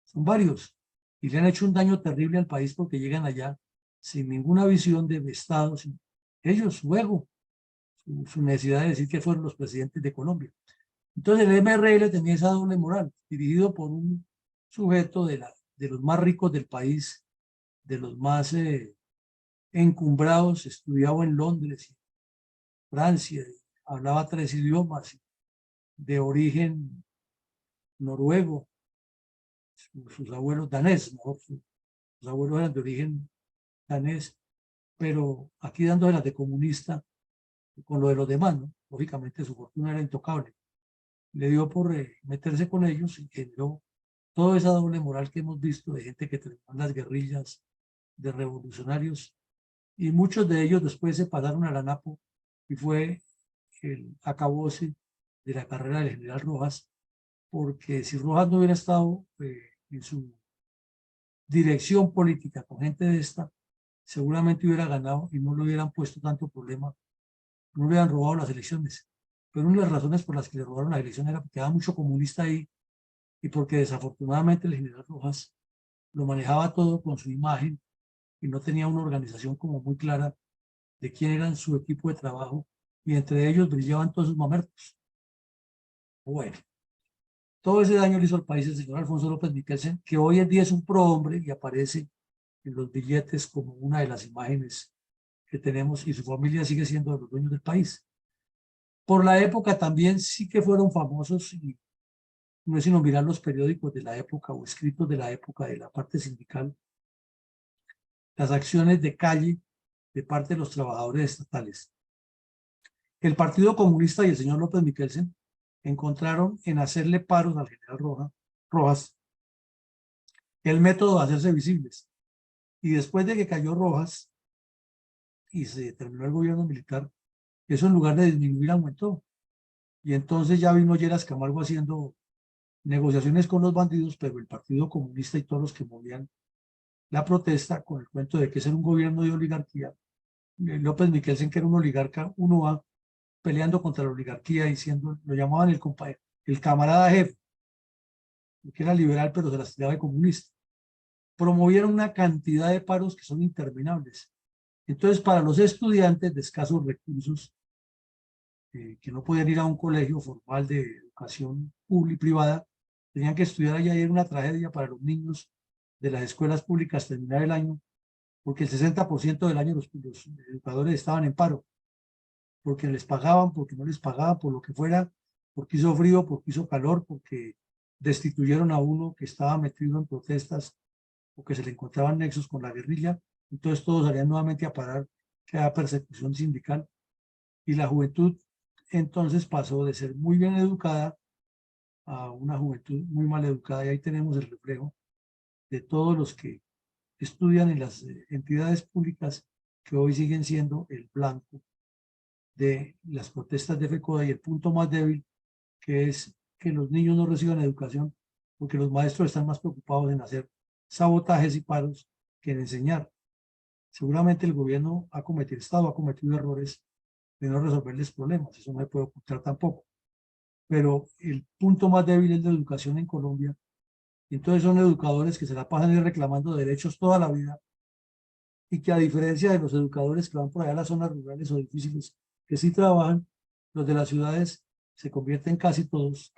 son varios. Y le han hecho un daño terrible al país porque llegan allá sin ninguna visión de Estado, sin ellos, su ego, su necesidad de decir que fueron los presidentes de Colombia. Entonces el MRL tenía esa doble moral, dirigido por un sujeto de los más ricos del país, de los más encumbrados, estudiado en Londres, Francia, hablaba 3 idiomas, de origen noruego, sus abuelos danés, ¿no? Sus abuelos eran de origen danés, pero aquí dándole las de comunista con lo de los demás, ¿no? Lógicamente su fortuna era intocable. Le dio por meterse con ellos y generó toda esa doble moral que hemos visto de gente que terminó en las guerrillas, de revolucionarios, y muchos de ellos después se pasaron a la NAPO, y fue el acabose de la carrera del general Rojas, porque si Rojas no hubiera estado en su dirección política con gente de esta, seguramente hubiera ganado y no le hubieran puesto tanto problema, no le hubieran robado las elecciones. Pero una de las razones por las que le robaron las elecciones era porque había mucho comunista ahí, y porque desafortunadamente el general Rojas lo manejaba todo con su imagen y no tenía una organización como muy clara de quién eran su equipo de trabajo, y entre ellos brillaban todos sus mamertos. Bueno, Todo ese daño le hizo al país el señor Alfonso López Miquelsen, que hoy en día es un prohombre y aparece en los billetes como una de las imágenes que tenemos, y su familia sigue siendo de los dueños del país. Por la época también sí que fueron famosos, y no es sino mirar los periódicos de la época o escritos de la época de la parte sindical, las acciones de calle de parte de los trabajadores estatales. El Partido Comunista y el señor López Miquelsen encontraron en hacerle paros al general Rojas el método de hacerse visibles. Y después de que cayó Rojas y se terminó el gobierno militar, eso en lugar de disminuir aumentó. Y entonces ya vino Lleras Camargo haciendo negociaciones con los bandidos, pero el Partido Comunista y todos los que movían la protesta con el cuento de que ese era un gobierno de oligarquía. López Miquelsen, que era un oligarca, uno va peleando contra la oligarquía, diciendo, lo llamaban el camarada jefe, que era liberal, pero se las tiraba de comunista. Promovieron una cantidad de paros que son interminables. Entonces, para los estudiantes de escasos recursos, que no podían ir a un colegio formal de educación pública y privada, tenían que estudiar allá, y era una tragedia para los niños de las escuelas públicas terminar el año, porque el 60% del año los educadores estaban en paro, porque les pagaban, porque no les pagaban, por lo que fuera, porque hizo frío, porque hizo calor, porque destituyeron a uno que estaba metido en protestas o que se le encontraban nexos con la guerrilla. Entonces todos salían nuevamente a parar, que era persecución sindical, y la juventud entonces pasó de ser muy bien educada a una juventud muy mal educada, y ahí tenemos el reflejo de todos los que estudian en las entidades públicas que hoy siguen siendo el blanco de las protestas de FECODA, y el punto más débil, que es que los niños no reciban educación porque los maestros están más preocupados en hacer sabotajes y paros que en enseñar. Seguramente el gobierno el Estado ha cometido errores de no resolverles problemas, eso no se puede ocultar tampoco. Pero el punto más débil es la educación en Colombia. Y entonces son educadores que se la pasan reclamando derechos toda la vida, y que, a diferencia de los educadores que van por allá a las zonas rurales o difíciles, que sí trabajan, los de las ciudades se convierten casi todos,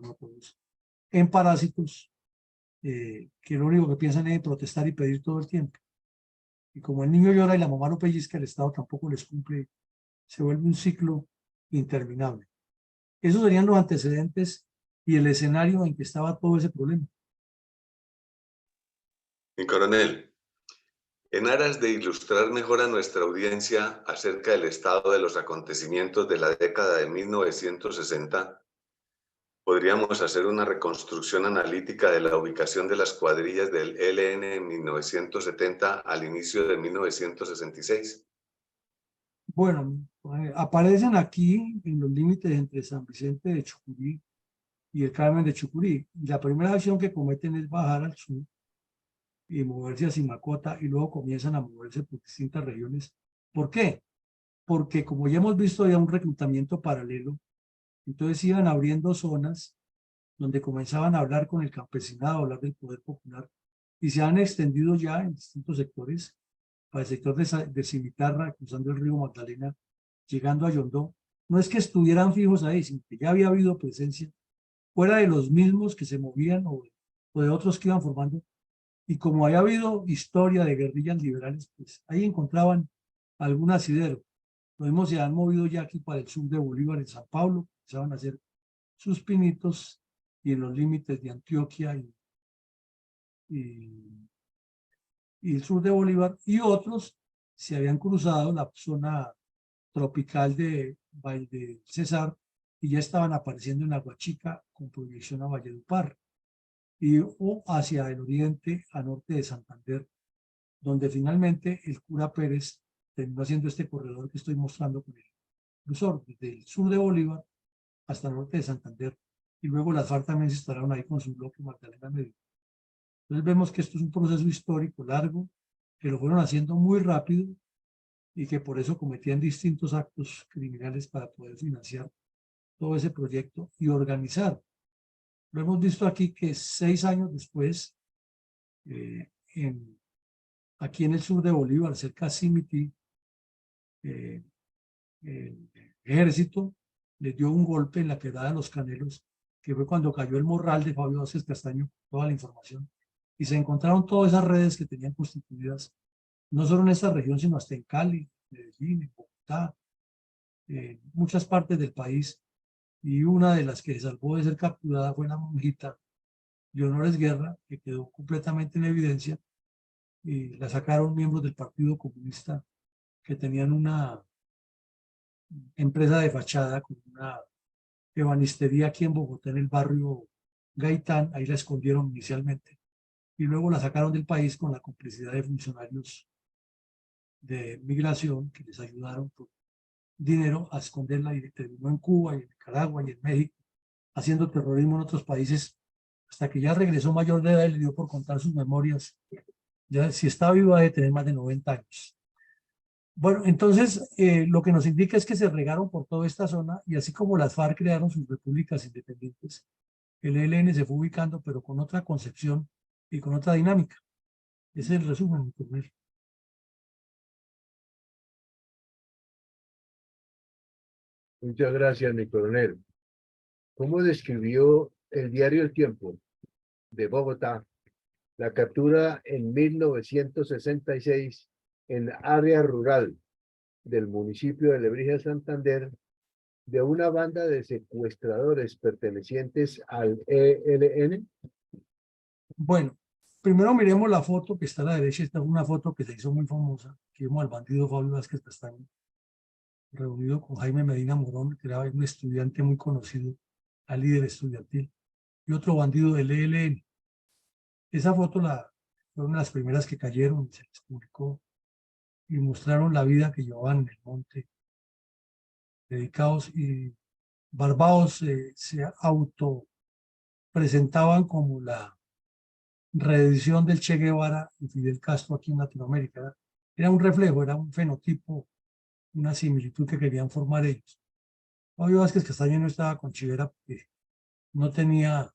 no todos, en parásitos, que lo único que piensan es protestar y pedir todo el tiempo. Y como el niño llora y la mamá no pellizca, el Estado tampoco les cumple, se vuelve un ciclo interminable. Esos serían los antecedentes y el escenario en que estaba todo ese problema. Mi coronel, en aras de ilustrar mejor a nuestra audiencia acerca del estado de los acontecimientos de la década de 1960, podríamos hacer una reconstrucción analítica de la ubicación de las cuadrillas del ELN en 1970 al inicio de 1966. Bueno, aparecen aquí en los límites entre San Vicente de Chucurí y el Carmen de Chucurí. Y la primera acción que cometen es bajar al sur y moverse a Simacota, y luego comienzan a moverse por distintas regiones. ¿Por qué? Porque, como ya hemos visto, había un reclutamiento paralelo. Entonces iban abriendo zonas donde comenzaban a hablar con el campesinado, a hablar del poder popular, y se han extendido ya en distintos sectores, para el sector de Cimitarra, cruzando el río Magdalena, llegando a Yondó. No es que estuvieran fijos ahí, sino que ya había habido presencia fuera de los mismos que se movían, o de otros que iban formando. Y como había habido historia de guerrillas liberales, pues ahí encontraban algún asidero. Lo mismo se han movido ya aquí para el sur de Bolívar, en San Pablo, empezaban a hacer sus pinitos, y en los límites de Antioquia y el sur de Bolívar, y otros se habían cruzado la zona tropical de Cesar, y ya estaban apareciendo en Aguachica con proyección a Valledupar, o hacia el oriente, a norte de Santander, donde finalmente el cura Pérez terminó haciendo este corredor que estoy mostrando con el cruzor, desde el sur de Bolívar hasta el norte de Santander, y luego las FARC también se instalaron ahí con su bloque Magdalena Medio. Entonces vemos que esto es un proceso histórico largo, que lo fueron haciendo muy rápido, y que por eso cometían distintos actos criminales para poder financiar todo ese proyecto y organizar. Lo hemos visto aquí que 6 años después, aquí en el sur de Bolívar, cerca de Simití, el ejército les dio un golpe en la quebrada de Los Canelos, que fue cuando cayó el morral de Fabio Vázquez Castaño, toda la información, y se encontraron todas esas redes que tenían constituidas, no solo en esta región, sino hasta en Cali, Medellín, en Bogotá, en muchas partes del país, y una de las que se salvó de ser capturada fue la monjita Leonores Guerra, que quedó completamente en evidencia, y la sacaron miembros del Partido Comunista que tenían una empresa de fachada con una ebanistería aquí en Bogotá, en el barrio Gaitán. Ahí la escondieron inicialmente y luego la sacaron del país con la complicidad de funcionarios de migración que les ayudaron por dinero a esconderla, y terminó en Cuba y en Nicaragua y en México haciendo terrorismo en otros países, hasta que ya regresó mayor de edad y le dio por contar sus memorias. Ya si está viva de tener más de 90 años. Bueno, entonces lo que nos indica es que se regaron por toda esta zona, y así como las FARC crearon sus repúblicas independientes, el ELN se fue ubicando, pero con otra concepción y con otra dinámica. Ese es el resumen, mi coronel. Muchas gracias, mi coronel. ¿Cómo describió el diario El Tiempo de Bogotá la captura en 1966 en área rural del municipio de Lebrija, Santander, de una banda de secuestradores pertenecientes al ELN? Bueno, primero miremos la foto que está a la derecha. Esta es una foto que se hizo muy famosa, que vimos al bandido Fabio Vázquez Castaño reunido con Jaime Medina Morón, que era un estudiante muy conocido, al líder estudiantil, y otro bandido del ELN. Esa foto fue una de las primeras que cayeron, se les publicó y mostraron la vida que llevaban en el monte, dedicados y barbados. Se auto presentaban como la reedición del Che Guevara y Fidel Castro aquí en Latinoamérica. Era un reflejo, era un fenotipo, una similitud que querían formar ellos. Fabio Vázquez Castaño no estaba con chivera porque no tenía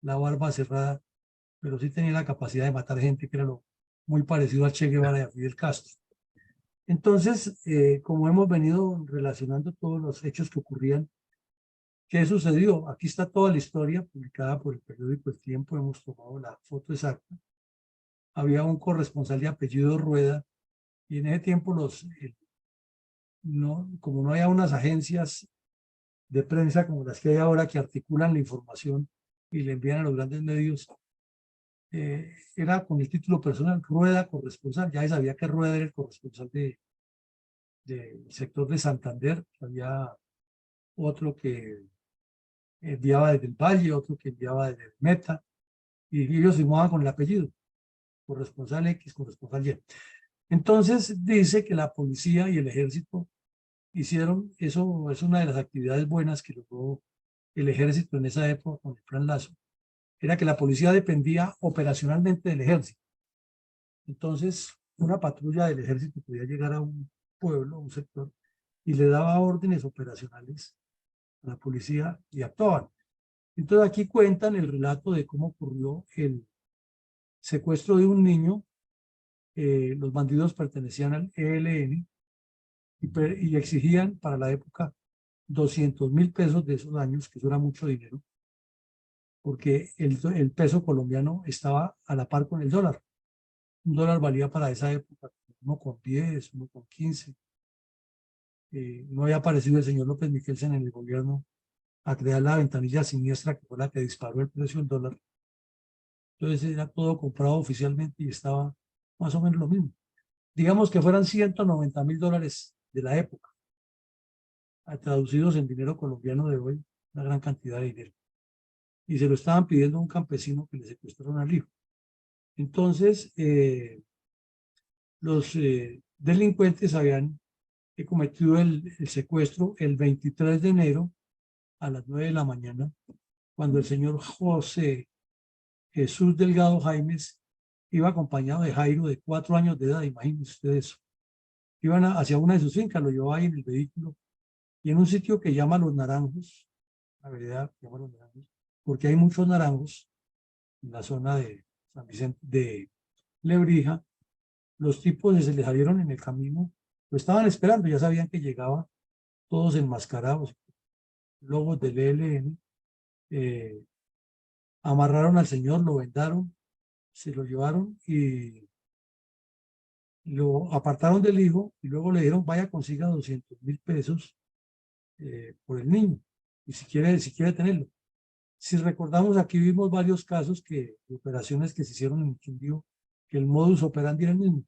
la barba cerrada, pero sí tenía la capacidad de matar gente, que era muy parecido al Che Guevara y a Fidel Castro. Entonces, como hemos venido relacionando todos los hechos que ocurrían, ¿qué sucedió? Aquí está toda la historia publicada por el periódico El Tiempo. Hemos tomado la foto exacta. Había un corresponsal de apellido Rueda, y en ese tiempo como no había unas agencias de prensa como las que hay ahora, que articulan la información y le envían a los grandes medios, era con el título personal Rueda corresponsal. Ya se sabía que Rueda era el corresponsal del sector de Santander. Había otro que enviaba desde el Valle, otro que enviaba desde el Meta, y ellos firmaban con el apellido, corresponsal X, corresponsal Y. Entonces dice que la policía y el ejército hicieron, eso es una de las actividades buenas que logró el ejército en esa época con el Plan Lazo, era que la policía dependía operacionalmente del ejército. Entonces, una patrulla del ejército podía llegar a un pueblo, a un sector, y le daba órdenes operacionales a la policía y actuaban. Entonces aquí cuentan el relato de cómo ocurrió el secuestro de un niño. Los bandidos pertenecían al ELN y exigían para la época 200.000 pesos de esos años, que eso era mucho dinero, porque el peso colombiano estaba a la par con el dólar. Un dólar valía para esa época 1,10, 1,15. No había aparecido el señor López Michelsen en el gobierno a crear la ventanilla siniestra, que fue la que disparó el precio del dólar. Entonces era todo comprado oficialmente y estaba más o menos lo mismo. Digamos que fueran 190.000 dólares de la época, traducidos en dinero colombiano de hoy, una gran cantidad de dinero. Y se lo estaban pidiendo a un campesino que le secuestraron al hijo. Entonces, los delincuentes habían cometido el secuestro el 23 de enero a las 9 de la mañana, cuando el señor José Jesús Delgado Jaimes iba acompañado de Jairo, de 4 años de edad. Imagínense ustedes eso. Iban hacia una de sus fincas, lo llevaba ahí en el vehículo, y en un sitio que llama Los Naranjos, la vereda que llama Los Naranjos, porque hay muchos naranjos en la zona de San Vicente de Lebrija. Los tipos se les salieron en el camino, lo estaban esperando, ya sabían que llegaba, todos enmascarados, lobos del ELN, amarraron al señor, lo vendaron, se lo llevaron y lo apartaron del hijo y luego le dijeron, vaya, consiga 200.000 pesos por el niño, y si quiere tenerlo. Si recordamos, aquí vimos varios casos de operaciones que se hicieron en Quindío, que el modus operandi era el mismo.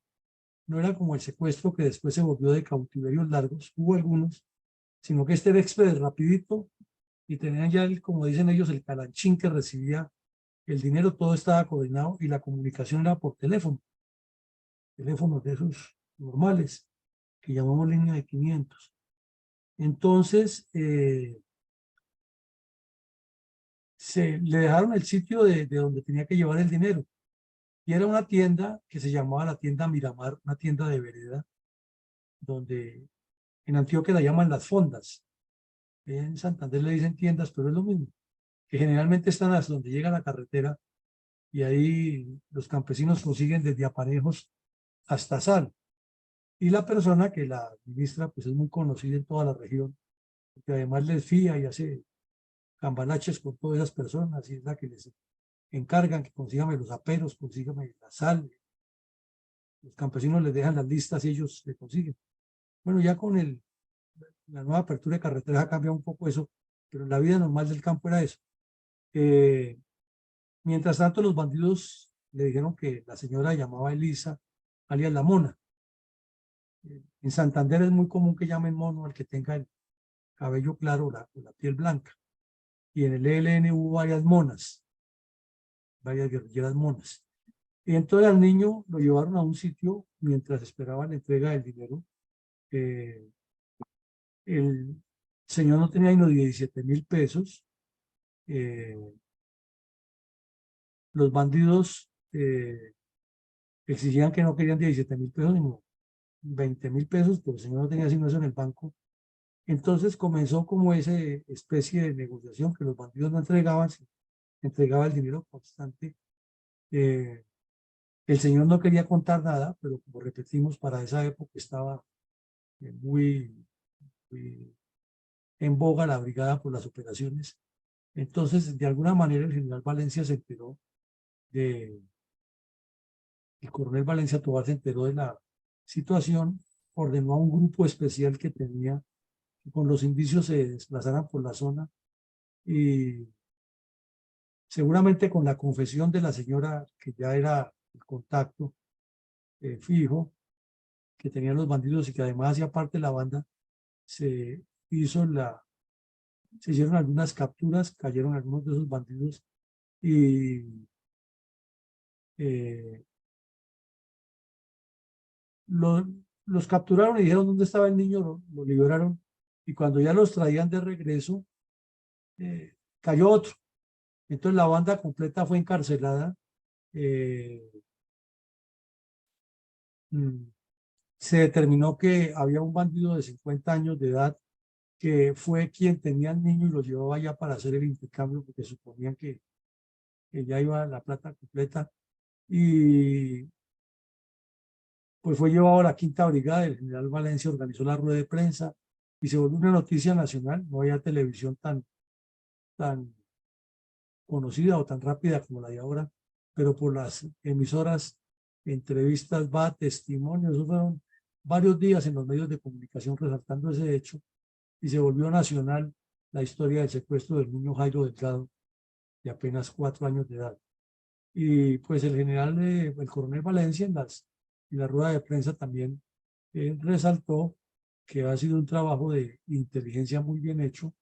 No era como el secuestro que después se volvió de cautiverios largos, hubo algunos, sino que este era express, rapidito, y tenían ya, como dicen ellos, el calanchín que recibía el dinero, todo estaba coordinado y la comunicación era por teléfono, teléfonos de esos normales, que llamamos línea de 500. Entonces, le dejaron el sitio de donde tenía que llevar el dinero. Y era una tienda que se llamaba la tienda Miramar, una tienda de vereda, donde en Antioquia la llaman las fondas. En Santander le dicen tiendas, pero es lo mismo, que generalmente están hasta donde llega la carretera y ahí los campesinos consiguen desde aparejos hasta sal. Y la persona que la administra pues es muy conocida en toda la región, porque además les fía y hace cambalaches con todas esas personas y es la que les encargan que consígame los aperos, consígame la sal. Los campesinos les dejan las listas y ellos le consiguen. Bueno, ya con la nueva apertura de carreteras ha cambiado un poco eso, pero en la vida normal del campo era eso. Mientras tanto, los bandidos le dijeron que la señora llamaba Elisa, alias La Mona. En Santander es muy común que llamen mono al que tenga el cabello claro o la piel blanca. Y en el ELN hubo varias monas, varias guerrilleras monas. Y entonces al niño lo llevaron a un sitio mientras esperaban la entrega del dinero. El señor no tenía ni 17.000 pesos. Los bandidos exigían que no querían 17.000 pesos, sino 20.000 pesos, pero el señor no tenía sino eso en el banco. Entonces comenzó como esa especie de negociación que los bandidos no entregaban, entregaba el dinero constante. El señor no quería contar nada, pero como repetimos, para esa época estaba muy en boga la brigada por las operaciones. Entonces, de alguna manera, el general Valencia se enteró el coronel Valencia Tobar se enteró de la situación, ordenó a un grupo especial que tenía, que con los indicios se desplazaran por la zona y seguramente con la confesión de la señora, que ya era el contacto fijo, que tenían los bandidos y que además hacía parte de la banda, se hicieron algunas capturas, cayeron algunos de esos bandidos y los capturaron y dijeron dónde estaba el niño, lo liberaron y cuando ya los traían de regreso, cayó otro. Entonces la banda completa fue encarcelada. Se determinó que había un bandido de 50 años de edad que fue quien tenía al niño y lo llevaba allá para hacer el intercambio porque suponían que ya iba la plata completa y pues fue llevado a la quinta brigada. El general Valencia organizó la rueda de prensa y se volvió una noticia nacional. No había televisión tan conocida o tan rápida como la de ahora, pero por las emisoras, entrevistas, testimonios, eso fueron varios días en los medios de comunicación resaltando ese hecho y se volvió nacional la historia del secuestro del niño Jairo Delgado de apenas 4 años de edad. Y pues el general, el coronel Valencia en la rueda de prensa también resaltó que ha sido un trabajo de inteligencia muy bien hecho,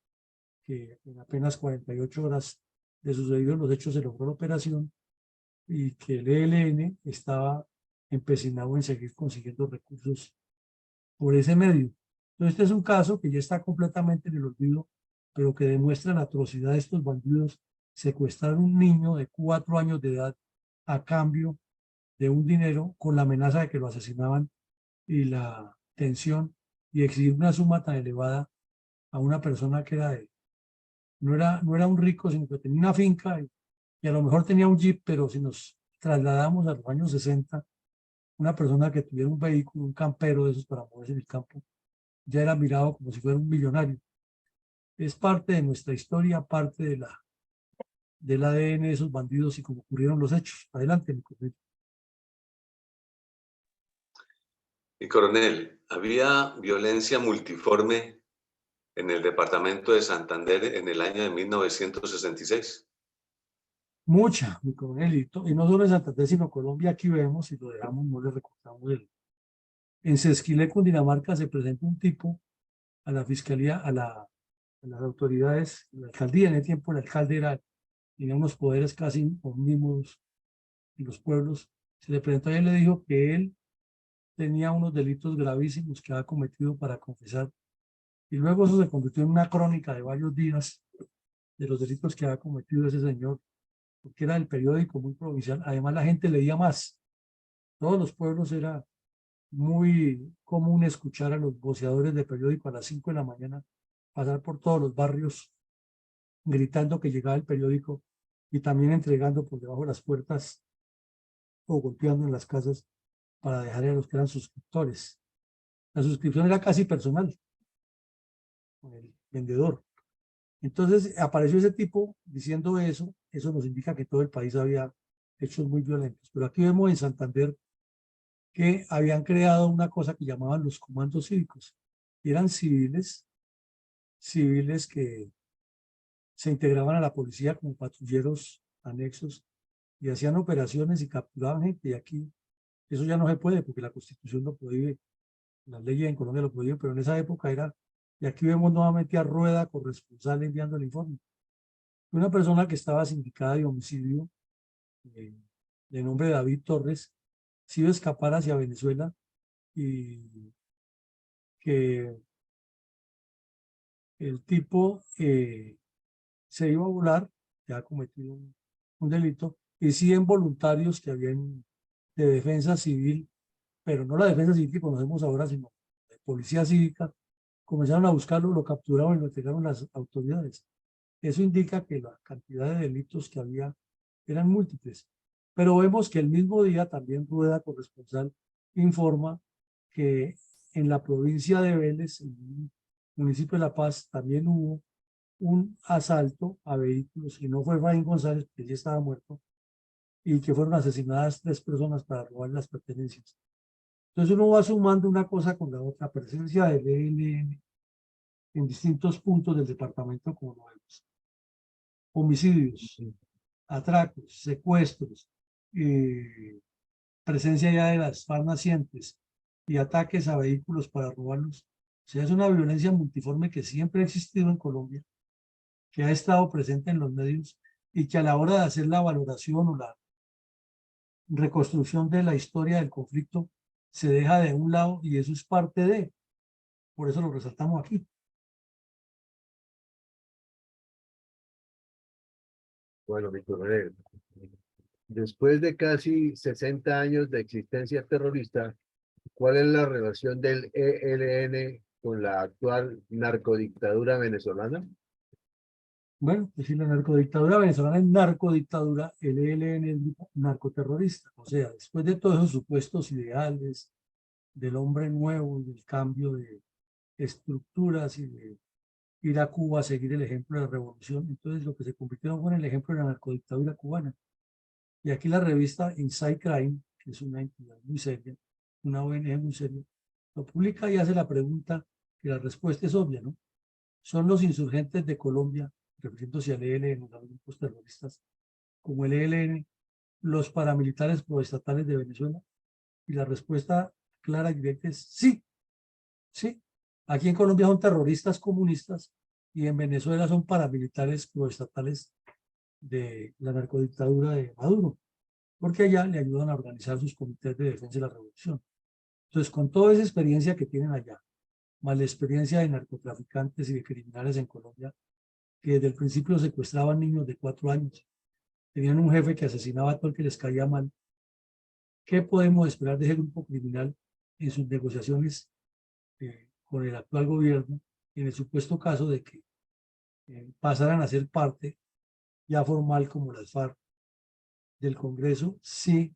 que en apenas 48 horas de sucedidos los hechos se logró la operación y que el ELN estaba empecinado en seguir consiguiendo recursos por ese medio. Entonces este es un caso que ya está completamente en el olvido, pero que demuestra la atrocidad de estos bandidos. Secuestrar a un niño de 4 años de edad a cambio de un dinero con la amenaza de que lo asesinaban y la tensión y exigir una suma tan elevada a una persona que no era un rico, sino que tenía una finca y a lo mejor tenía un jeep, pero si nos trasladamos a los años 60, una persona que tuviera un vehículo, un campero de esos para moverse en el campo, ya era mirado como si fuera un millonario. Es parte de nuestra historia, parte de la del ADN de esos bandidos y cómo ocurrieron los hechos. Adelante, mi coronel. Y coronel, ¿había violencia multiforme en el departamento de Santander en el año de 1966? Mucha, mi coronel, y no solo en Santander, sino Colombia. Aquí vemos, si lo dejamos, no le recortamos en Sesquilé, Cundinamarca, se presenta un tipo a la fiscalía, a las autoridades, la alcaldía. En ese tiempo el alcalde tenía unos poderes casi omnímodos en los pueblos. Se le presentó y él le dijo que él tenía unos delitos gravísimos que había cometido para confesar. Y luego eso se convirtió en una crónica de varios días de los delitos que había cometido ese señor, porque era el periódico muy provincial. Además, la gente leía más. Todos los pueblos era muy común escuchar a los voceadores de periódico a las 5 de la mañana pasar por todos los barrios gritando que llegaba el periódico y también entregando por debajo de las puertas o golpeando en las casas para dejar a los que eran suscriptores. La suscripción era casi personal con el vendedor. Entonces apareció ese tipo diciendo eso. Eso nos indica que todo el país había hechos muy violentos. Pero aquí vemos en Santander que habían creado una cosa que llamaban los comandos cívicos. Y eran civiles que se integraban a la policía como patrulleros anexos y hacían operaciones y capturaban gente. Y aquí eso ya no se puede porque la Constitución lo prohíbe, las leyes en Colombia lo prohíben, pero en esa época era, y aquí vemos nuevamente a Rueda, corresponsal, enviando el informe. Una persona que estaba sindicada de homicidio, de nombre David Torres, se iba a escapar hacia Venezuela y que el tipo se iba a volar, que ha cometido un delito, y 100 voluntarios que habían de defensa civil, pero no la defensa civil que conocemos ahora, sino de policía cívica, comenzaron a buscarlo, lo capturaron y lo entregaron las autoridades. Eso indica que la cantidad de delitos que había eran múltiples. Pero vemos que el mismo día también Rueda, corresponsal, informa que en la provincia de Vélez, en el municipio de La Paz, también hubo un asalto a vehículos, y no fue Efraín González, que ya estaba muerto, y que fueron asesinadas 3 personas para robar las pertenencias. Entonces uno va sumando una cosa con la otra, presencia del ELN en distintos puntos del departamento, como lo vemos. Homicidios, atracos, secuestros, presencia ya de las FARC nacientes y ataques a vehículos para robarlos. O sea, es una violencia multiforme que siempre ha existido en Colombia, que ha estado presente en los medios y que a la hora de hacer la valoración o la reconstrucción de la historia del conflicto se deja de un lado, y eso es parte de, por eso lo resaltamos aquí. Bueno, mi coronel, después de casi 60 años de existencia terrorista, ¿cuál es la relación del ELN con la actual narcodictadura venezolana? Bueno, pues si la narcodictadura venezolana es narcodictadura, el ELN es grupo narcoterrorista. O sea, después de todos esos supuestos ideales del hombre nuevo y del cambio de estructuras y de ir a Cuba a seguir el ejemplo de la revolución, entonces lo que se convirtió fue en el ejemplo de la narcodictadura cubana. Y aquí la revista Inside Crime, que es una entidad muy seria, una ONG muy seria, lo publica y hace la pregunta, que la respuesta es obvia, ¿no? Son los insurgentes de Colombia, refiriéndose al ELN, a los grupos terroristas, como el ELN, los paramilitares proestatales de Venezuela. Y la respuesta clara y directa es sí, sí. Aquí en Colombia son terroristas comunistas y en Venezuela son paramilitares proestatales de la narcodictadura de Maduro, porque allá le ayudan a organizar sus comités de defensa de la revolución. Entonces, con toda esa experiencia que tienen allá, más la experiencia de narcotraficantes y de criminales en Colombia, que desde el principio secuestraban niños de 4 años, tenían un jefe que asesinaba a todo el que les caía mal. ¿Qué podemos esperar de ese grupo criminal en sus negociaciones con el actual gobierno, en el supuesto caso de que pasaran a ser parte ya formal como las FARC del Congreso? Sí,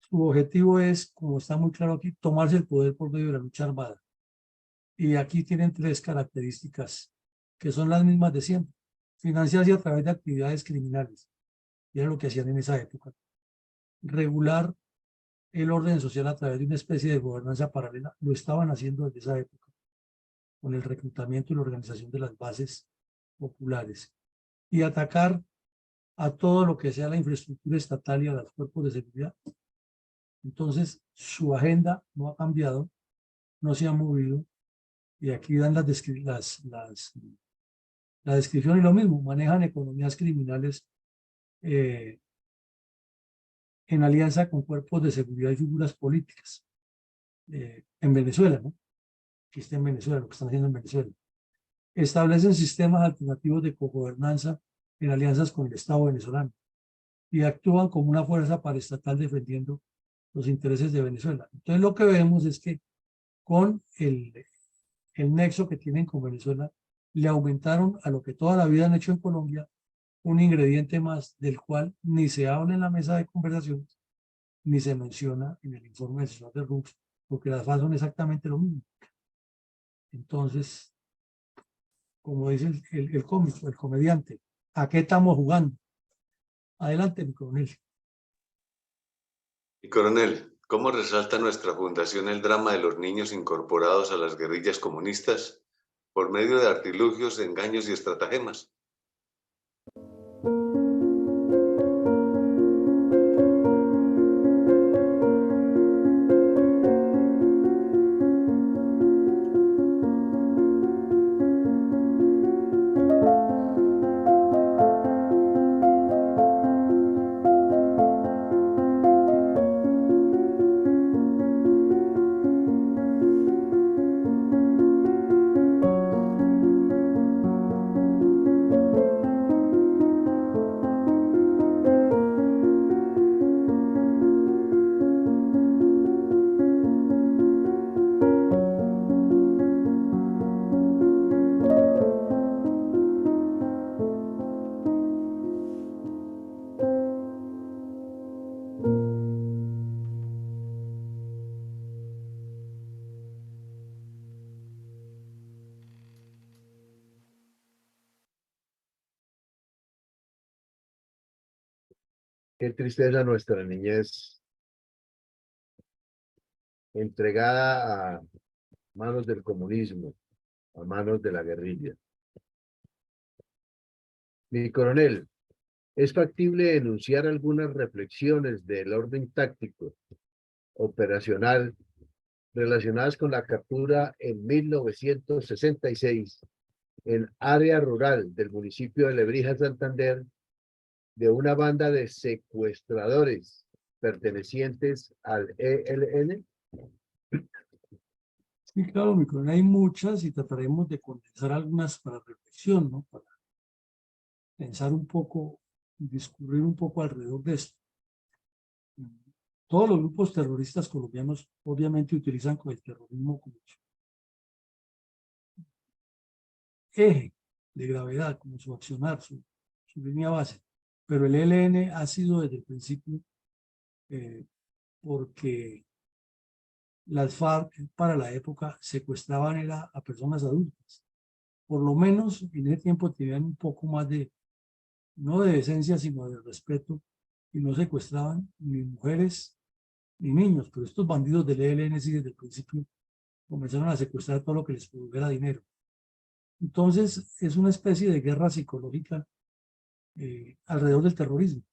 su objetivo es, como está muy claro aquí, tomarse el poder por medio de la lucha armada. Y aquí tienen 3 características que son las mismas de siempre. financiarse a través de actividades criminales, y era lo que hacían en esa época. Regular el orden social a través de una especie de gobernanza paralela, lo estaban haciendo desde esa época, con el reclutamiento y la organización de las bases populares, y atacar a todo lo que sea la infraestructura estatal y a los cuerpos de seguridad. Entonces, su agenda no ha cambiado, no se ha movido, y aquí dan la descripción y lo mismo, manejan economías criminales en alianza con cuerpos de seguridad y figuras políticas. En Venezuela, ¿no? Que está en Venezuela, lo que están haciendo en Venezuela. Establecen sistemas alternativos de cogobernanza en alianzas con el Estado venezolano y actúan como una fuerza paraestatal defendiendo los intereses de Venezuela. Entonces lo que vemos es que con el nexo que tienen con Venezuela, le aumentaron a lo que toda la vida han hecho en Colombia un ingrediente más del cual ni se habla en la mesa de conversaciones, ni se menciona en el informe del señor de Rux, porque las FARC son exactamente lo mismo. Entonces, como dice el cómico, el comediante, ¿a qué estamos jugando? Adelante, mi coronel. Y coronel, ¿cómo resalta nuestra fundación el drama de los niños incorporados a las guerrillas comunistas por medio de artilugios, engaños y estratagemas? Qué tristeza nuestra niñez entregada a manos del comunismo, a manos de la guerrilla. Mi coronel, ¿es factible enunciar algunas reflexiones del orden táctico operacional relacionadas con la captura en 1966 en área rural del municipio de Lebrija, Santander, de una banda de secuestradores pertenecientes al ELN? Sí, claro, mi coronel, hay muchas y trataremos de condensar algunas para reflexión, ¿no? Para pensar un poco, discurrir un poco alrededor de esto. Todos los grupos terroristas colombianos obviamente utilizan con el terrorismo como su eje de gravedad, como su accionar, su línea base. Pero el ELN ha sido desde el principio porque las FARC para la época secuestraban a personas adultas. Por lo menos en ese tiempo tenían un poco más de, no de decencia, sino de respeto, y no secuestraban ni mujeres ni niños. Pero estos bandidos del ELN sí desde el principio comenzaron a secuestrar todo lo que les produjera dinero. Entonces es una especie de guerra psicológica alrededor del terrorismo.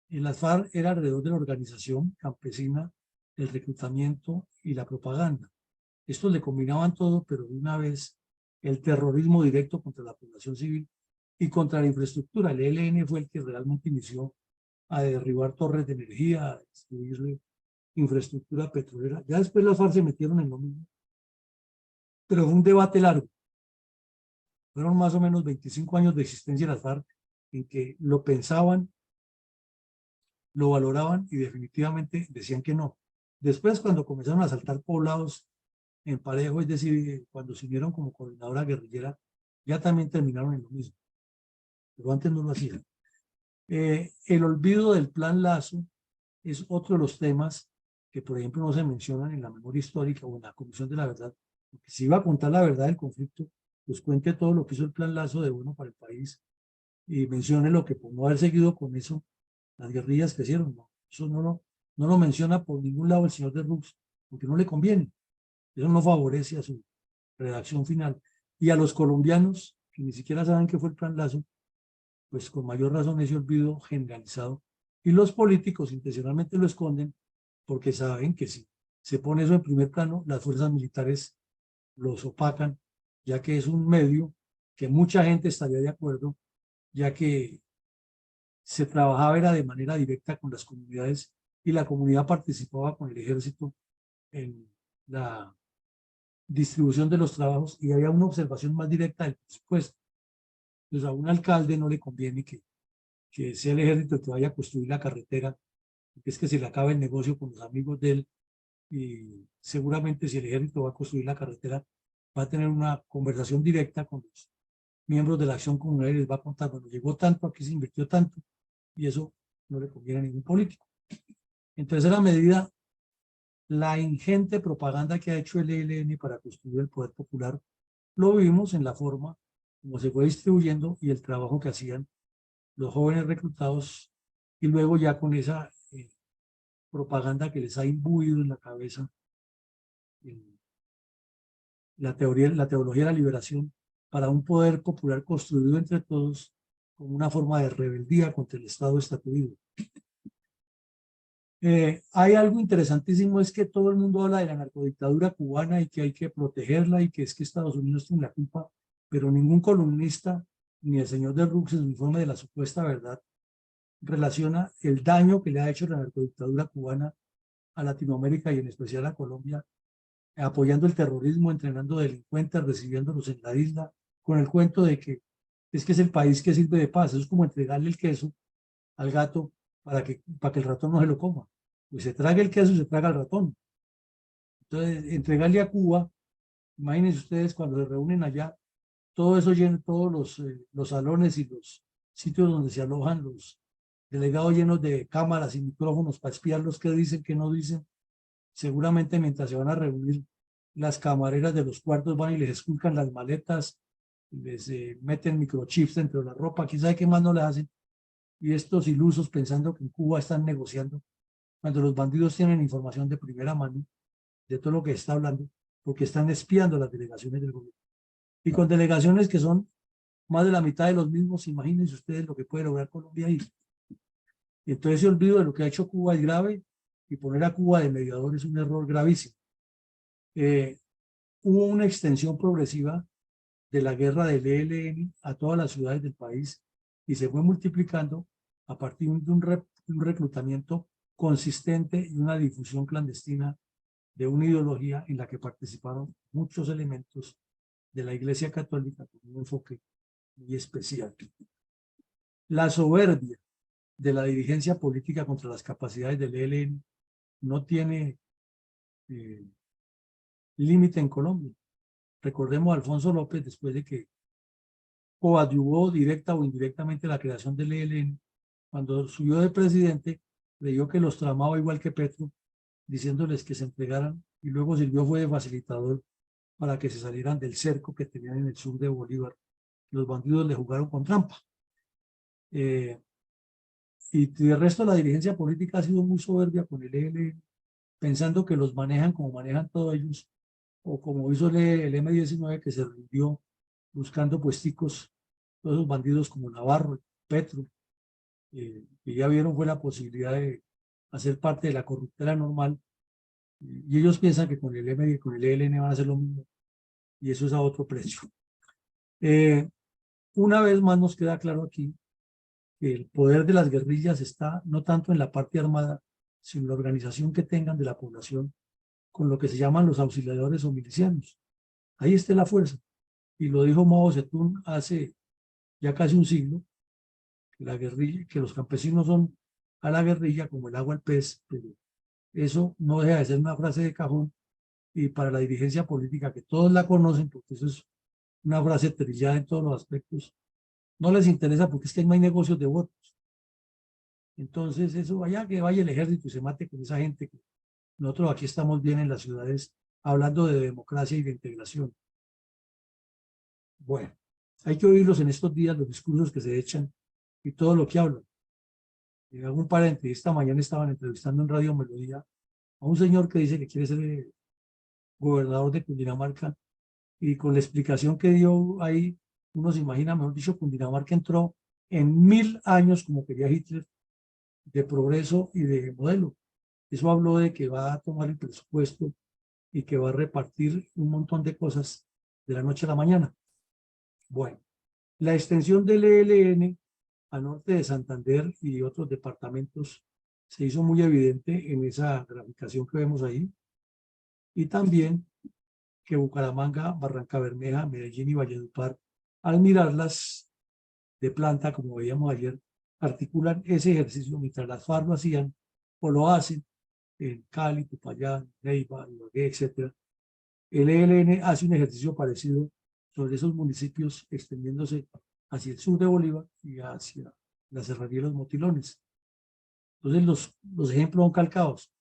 En las FARC era alrededor de la organización campesina, el reclutamiento y la propaganda. Estos le combinaban todo, pero de una vez el terrorismo directo contra la población civil y contra la infraestructura. El ELN fue el que realmente inició a derribar torres de energía, a destruir infraestructura petrolera. Ya después las FARC se metieron en lo mismo, pero fue un debate largo. Fueron más o menos 25 años de existencia de las FARC en que lo pensaban, lo valoraban y definitivamente decían que no. Después, cuando comenzaron a asaltar poblados en parejo, es decir, cuando se unieron como coordinadora guerrillera, ya también terminaron en lo mismo. Pero antes no lo hacían. El olvido del Plan Lazo es otro de los temas que, por ejemplo, no se mencionan en la memoria histórica o en la Comisión de la Verdad, porque se iba a contar la verdad del conflicto, pues cuente todo lo que hizo el Plan Lazo de bueno para el país y mencione lo que por no haber seguido con eso, las guerrillas que hicieron. No, eso no lo menciona por ningún lado el señor de Rux, porque no le conviene. Eso no favorece a su redacción final. Y a los colombianos, que ni siquiera saben qué fue el Plan Lazo, pues con mayor razón ese olvido generalizado. Y los políticos intencionalmente lo esconden porque saben que si se pone eso en primer plano, las fuerzas militares los opacan, ya que es un medio que mucha gente estaría de acuerdo, ya que se trabajaba era de manera directa con las comunidades y la comunidad participaba con el ejército en la distribución de los trabajos y había una observación más directa del presupuesto. Entonces a un alcalde no le conviene que sea el ejército el que vaya a construir la carretera, porque es que se le acaba el negocio con los amigos de él y seguramente si el ejército va a construir la carretera va a tener una conversación directa con los miembros de la acción comunal y les va a contar, bueno, llegó tanto, aquí se invirtió tanto y eso no le conviene a ningún político. En tercera medida, la ingente propaganda que ha hecho el ELN para construir el poder popular lo vimos en la forma como se fue distribuyendo y el trabajo que hacían los jóvenes reclutados y luego ya con esa propaganda que les ha imbuido en la cabeza la teología de la liberación para un poder popular construido entre todos como una forma de rebeldía contra el Estado estatuido. Hay algo interesantísimo, es que todo el mundo habla de la narcodictadura cubana y que hay que protegerla y que es que Estados Unidos tiene la culpa, pero ningún columnista ni el señor de Rux en su informe de la supuesta verdad relaciona el daño que le ha hecho la narcodictadura cubana a Latinoamérica y en especial a Colombia, apoyando el terrorismo, entrenando delincuentes, recibiéndolos en la isla, con el cuento de que es el país que sirve de paz. Eso es como entregarle el queso al gato para que el ratón no se lo coma. Pues se traga el queso y se traga el ratón. Entonces, entregarle a Cuba, imagínense ustedes cuando se reúnen allá, todo eso lleno, todos los salones y los sitios donde se alojan los delegados llenos de cámaras y micrófonos para espiar los que dicen, que no dicen. Seguramente mientras se van a reunir, las camareras de los cuartos van y les esculcan las maletas, les meten microchips dentro de la ropa, quién sabe qué más no le hacen. Y estos ilusos pensando que en Cuba están negociando, cuando los bandidos tienen información de primera mano de todo lo que está hablando, porque están espiando las delegaciones del gobierno. Y con delegaciones que son más de la mitad de los mismos, imagínense ustedes lo que puede lograr Colombia ahí. Y entonces ese olvido de lo que ha hecho Cuba es grave y poner a Cuba de mediador es un error gravísimo. Hubo una extensión progresiva de la guerra del ELN a todas las ciudades del país y se fue multiplicando a partir de un reclutamiento consistente y una difusión clandestina de una ideología en la que participaron muchos elementos de la Iglesia Católica con un enfoque muy especial. La soberbia de la dirigencia política contra las capacidades del ELN no tiene límite en Colombia. Recordemos a Alfonso López, después de que coadyuvó directa o indirectamente la creación del ELN, cuando subió de presidente, creyó que los tramaba igual que Petro, diciéndoles que se entregaran, y luego sirvió fue de facilitador para que se salieran del cerco que tenían en el sur de Bolívar. Los bandidos le jugaron con trampa. Y de resto la dirigencia política ha sido muy soberbia con el ELN, pensando que los manejan como manejan todos ellos, o como hizo el M-19 que se rindió buscando puesticos, todos esos bandidos como Navarro, Petro, que ya vieron fue la posibilidad de hacer parte de la corruptela normal, y ellos piensan que con el M, con el ELN van a hacer lo mismo, y eso es a otro precio. Una vez más nos queda claro aquí que el poder de las guerrillas está no tanto en la parte armada, sino en la organización que tengan de la población con lo que se llaman los auxiliadores o milicianos. Ahí está la fuerza. Y lo dijo Mao Zedong hace ya casi un siglo, que la guerrilla, que los campesinos son a la guerrilla como el agua al pez, pero eso no deja de ser una frase de cajón y para la dirigencia política que todos la conocen, porque eso es una frase trillada en todos los aspectos, no les interesa porque es que no hay negocios de votos. Entonces eso vaya que vaya el ejército y se mate con esa gente. Nosotros aquí estamos bien en las ciudades hablando de democracia y de integración. Bueno, hay que oírlos en estos días, los discursos que se echan y todo lo que hablan. Hago un paréntesis, esta mañana estaban entrevistando en Radio Melodía a un señor que dice que quiere ser gobernador de Cundinamarca, y con la explicación que dio ahí, uno se imagina, mejor dicho, Cundinamarca entró en 1000 años, como quería Hitler, de progreso y de modelo. Eso habló de que va a tomar el presupuesto y que va a repartir un montón de cosas de la noche a la mañana. Bueno, la extensión del ELN a norte de Santander y otros departamentos se hizo muy evidente en esa graficación que vemos ahí, y también que Bucaramanga, Barrancabermeja, Medellín y Valledupar, al mirarlas de planta, como veíamos ayer, articulan ese ejercicio mientras las FARC lo hacían o lo hacen en Cali, Popayán, Neiva, Ibagué, etc. El ELN hace un ejercicio parecido sobre esos municipios, extendiéndose hacia el sur de Bolívar y hacia la Serranía y los Motilones. Entonces los ejemplos son calcados.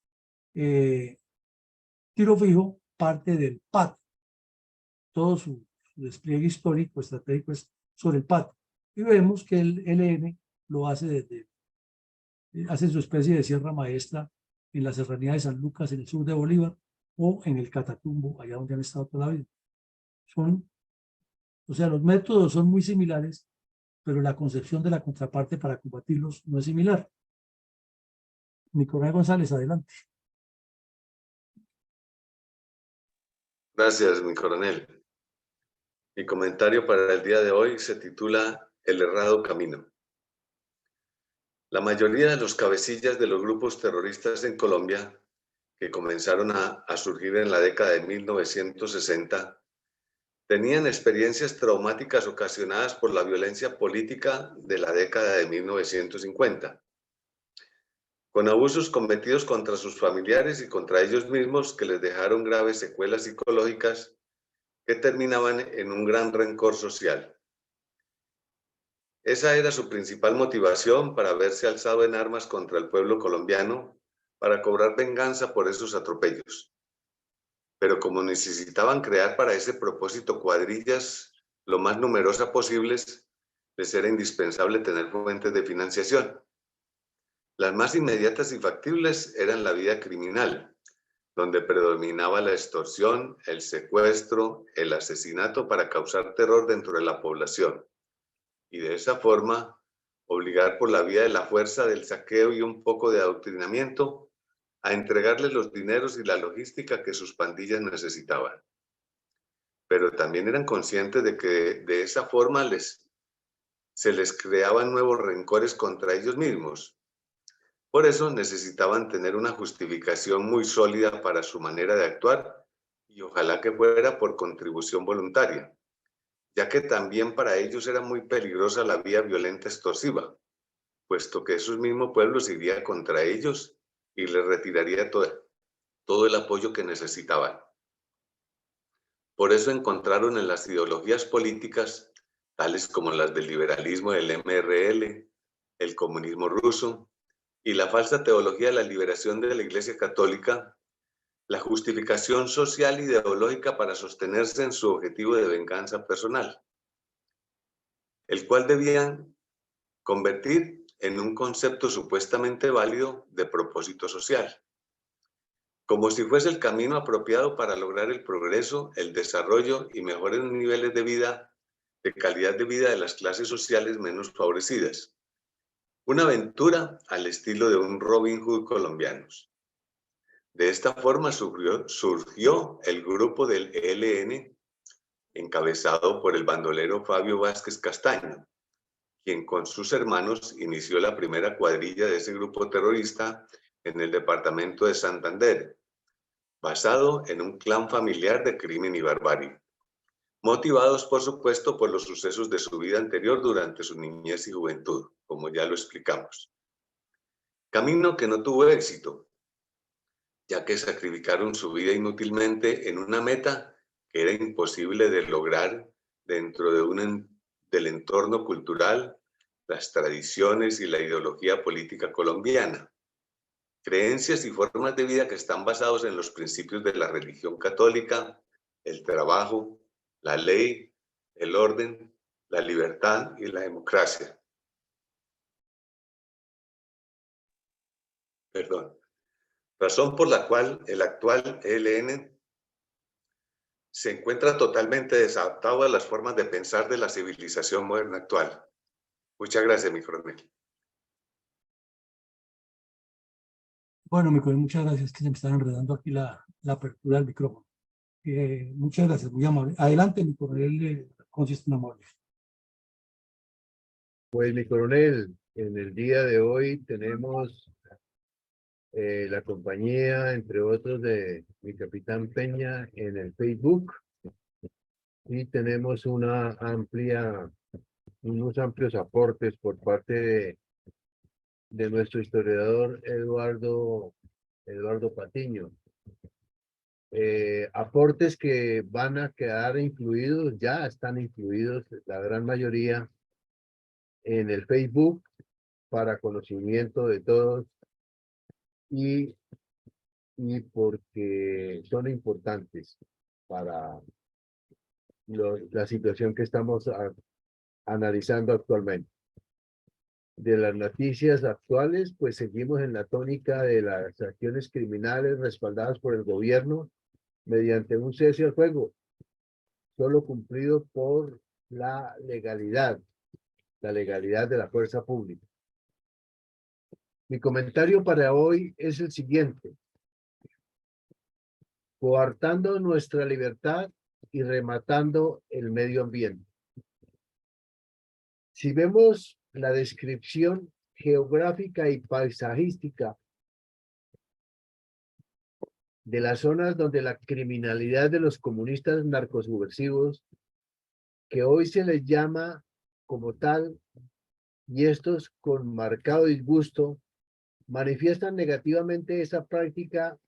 Tiro Fijo parte del PAT, todo su despliegue histórico, estratégico es sobre el PAT, y vemos que el ELN lo hace hace su especie de sierra maestra en la serranía de San Lucas, en el sur de Bolívar, o en el Catatumbo, allá donde han estado toda la vida. O sea, los métodos son muy similares, pero la concepción de la contraparte para combatirlos no es similar. Mi coronel González, adelante. Gracias, mi coronel. Mi comentario para el día de hoy se titula El errado camino. La mayoría de los cabecillas de los grupos terroristas en Colombia, que comenzaron a surgir en la década de 1960, tenían experiencias traumáticas ocasionadas por la violencia política de la década de 1950, con abusos cometidos contra sus familiares y contra ellos mismos que les dejaron graves secuelas psicológicas que terminaban en un gran rencor social. Esa era su principal motivación para haberse alzado en armas contra el pueblo colombiano para cobrar venganza por esos atropellos. Pero como necesitaban crear para ese propósito cuadrillas lo más numerosas posibles, les era indispensable tener fuentes de financiación. Las más inmediatas y factibles eran la vía criminal, donde predominaba la extorsión, el secuestro, el asesinato para causar terror dentro de la población, y de esa forma obligar por la vía de la fuerza, del saqueo y un poco de adoctrinamiento a entregarles los dineros y la logística que sus pandillas necesitaban. Pero también eran conscientes de que de esa forma se les creaban nuevos rencores contra ellos mismos. Por eso necesitaban tener una justificación muy sólida para su manera de actuar, y ojalá que fuera por contribución voluntaria, ya que también para ellos era muy peligrosa la vía violenta extorsiva, puesto que esos mismos pueblos irían contra ellos y les retiraría todo el apoyo que necesitaban. Por eso encontraron en las ideologías políticas, tales como las del liberalismo del MRL, el comunismo ruso y la falsa teología de la liberación de la Iglesia Católica, la justificación social e ideológica para sostenerse en su objetivo de venganza personal, el cual debían convertir en un concepto supuestamente válido de propósito social, como si fuese el camino apropiado para lograr el progreso, el desarrollo y mejores niveles de vida, de calidad de vida de las clases sociales menos favorecidas. Una aventura al estilo de un Robin Hood colombianos. De esta forma surgió el grupo del ELN, encabezado por el bandolero Fabio Vázquez Castaño, quien con sus hermanos inició la primera cuadrilla de ese grupo terrorista en el departamento de Santander, basado en un clan familiar de crimen y barbarie, motivados por supuesto por los sucesos de su vida anterior durante su niñez y juventud, como ya lo explicamos. Camino que no tuvo éxito, ya que sacrificaron su vida inútilmente en una meta que era imposible de lograr dentro del entorno cultural, las tradiciones y la ideología política colombiana. Creencias y formas de vida que están basados en los principios de la religión católica, el trabajo, la ley, el orden, la libertad y la democracia. Perdón. Razón por la cual el actual ELN se encuentra totalmente desadaptado a las formas de pensar de la civilización moderna actual. Muchas gracias, mi coronel. Bueno, mi coronel, muchas gracias, que se me está enredando aquí la apertura del micrófono. Muchas gracias, muy amable. Adelante, mi coronel, consiste en amable. Pues mi coronel, en el día de hoy tenemos la compañía, entre otros, de mi capitán Peña en el Facebook y tenemos unos amplios aportes por parte de nuestro historiador Eduardo Patiño. Aportes que van a quedar incluidos, ya están incluidos la gran mayoría en el Facebook para conocimiento de todos y porque son importantes para la situación que estamos analizando actualmente. De las noticias actuales, pues seguimos en la tónica de las acciones criminales respaldadas por el gobierno mediante un cese al fuego, solo cumplido por la legalidad de la fuerza pública. Mi comentario para hoy es el siguiente: coartando nuestra libertad y rematando el medio ambiente. Si vemos la descripción geográfica y paisajística de las zonas donde la criminalidad de los comunistas narcosubversivos, que hoy se les llama como tal, y estos con marcado disgusto, manifiestan negativamente esa práctica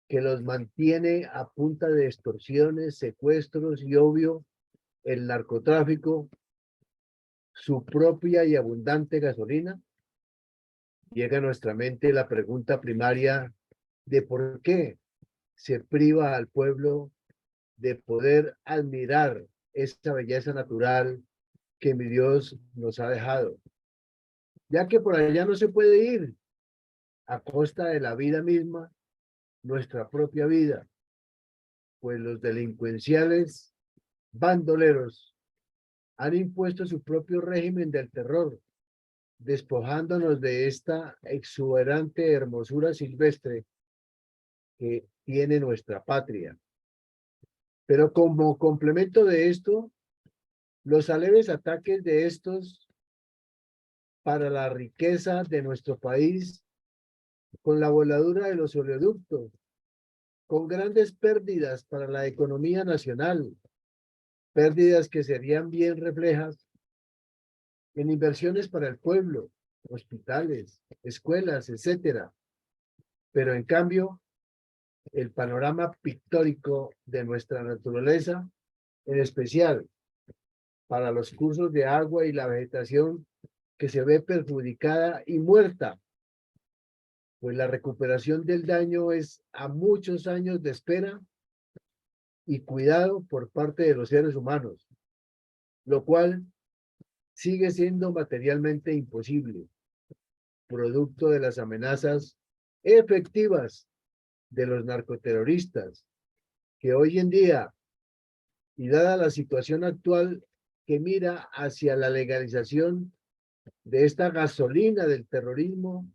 que los mantiene a punta de extorsiones, secuestros y, obvio, el narcotráfico, su propia y abundante gasolina, llega a nuestra mente la pregunta primaria de por qué se priva al pueblo de poder admirar esta belleza natural que mi Dios nos ha dejado, ya que por allá no se puede ir a costa de la vida misma, nuestra propia vida, pues los delincuenciales bandoleros han impuesto su propio régimen del terror, despojándonos de esta exuberante hermosura silvestre que tiene nuestra patria. Pero como complemento de esto, los aleves ataques de estos para la riqueza de nuestro país, con la voladura de los oleoductos, con grandes pérdidas para la economía nacional, pérdidas que serían bien reflejas en inversiones para el pueblo, hospitales, escuelas, etcétera. Pero en cambio, el panorama pictórico de nuestra naturaleza, en especial para los cursos de agua y la vegetación, que se ve perjudicada y muerta, pues la recuperación del daño es a muchos años de espera y cuidado por parte de los seres humanos, lo cual sigue siendo materialmente imposible, producto de las amenazas efectivas de los narcoterroristas, que hoy en día, y dada la situación actual que mira hacia la legalización de esta gasolina del terrorismo,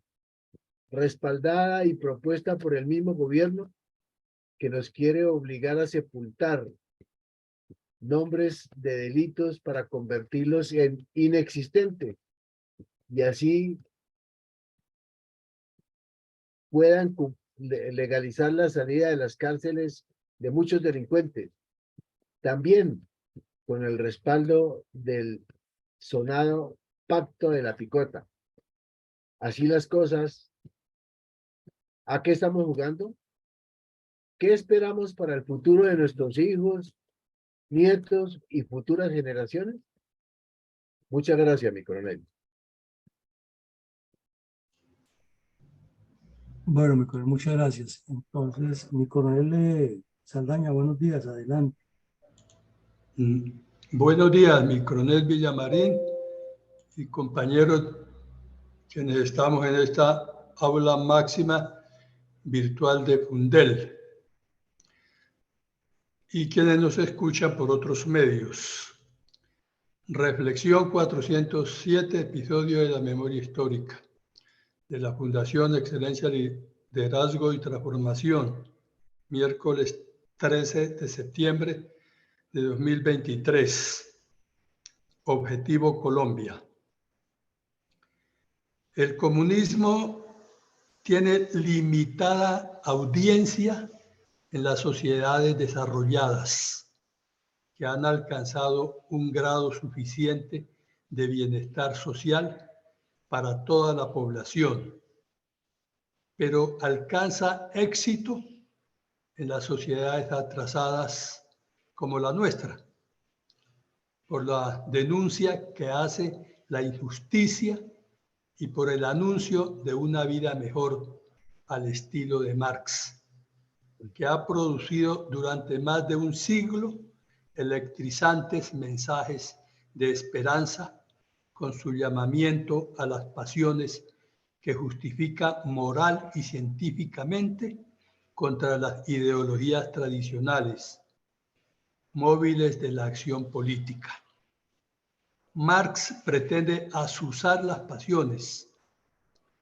respaldada y propuesta por el mismo gobierno, que nos quiere obligar a sepultar nombres de delitos para convertirlos en inexistentes y así puedan legalizar la salida de las cárceles de muchos delincuentes. También con el respaldo del sonado Pacto de la Picota. Así las cosas, ¿a qué estamos jugando? ¿Qué esperamos para el futuro de nuestros hijos, nietos y futuras generaciones? Muchas gracias, mi coronel. Bueno, mi coronel, muchas gracias. Entonces, mi coronel Saldaña, buenos días, adelante. Buenos días, mi coronel Villamarín y compañeros quienes estamos en esta aula máxima virtual de Fundel y quienes nos escuchan por otros medios. Reflexión 407, episodio de la memoria histórica de la Fundación Excelencia, Liderazgo y Transformación, miércoles 13 de septiembre de 2023. Objetivo Colombia. El comunismo tiene limitada audiencia en las sociedades desarrolladas que han alcanzado un grado suficiente de bienestar social para toda la población, pero alcanza éxito en las sociedades atrasadas como la nuestra, por la denuncia que hace la injusticia y por el anuncio de una vida mejor al estilo de Marx, que ha producido durante más de un siglo electrizantes mensajes de esperanza con su llamamiento a las pasiones que justifica moral y científicamente contra las ideologías tradicionales, móviles de la acción política. Marx pretende azuzar las pasiones.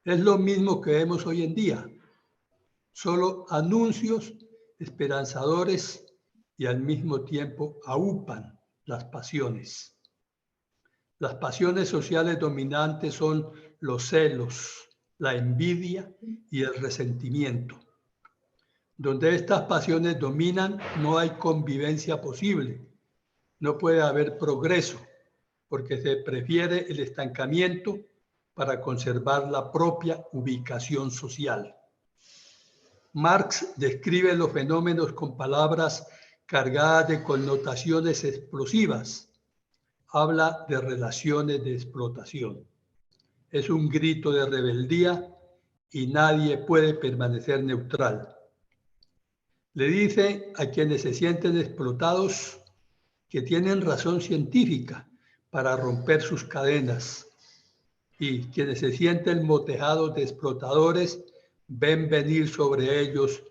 Es lo mismo que vemos hoy en día, solo anuncios esperanzadores y al mismo tiempo aúpan las pasiones. Las pasiones sociales dominantes son los celos, la envidia y el resentimiento. Donde estas pasiones dominan, no hay convivencia posible, no puede haber progreso, porque se prefiere el estancamiento para conservar la propia ubicación social. Marx describe los fenómenos con palabras cargadas de connotaciones explosivas. Habla de relaciones de explotación. Es un grito de rebeldía y nadie puede permanecer neutral. Le dice a quienes se sienten explotados que tienen razón científica para romper sus cadenas y quienes se sienten motejados de explotadores ven venir sobre ellos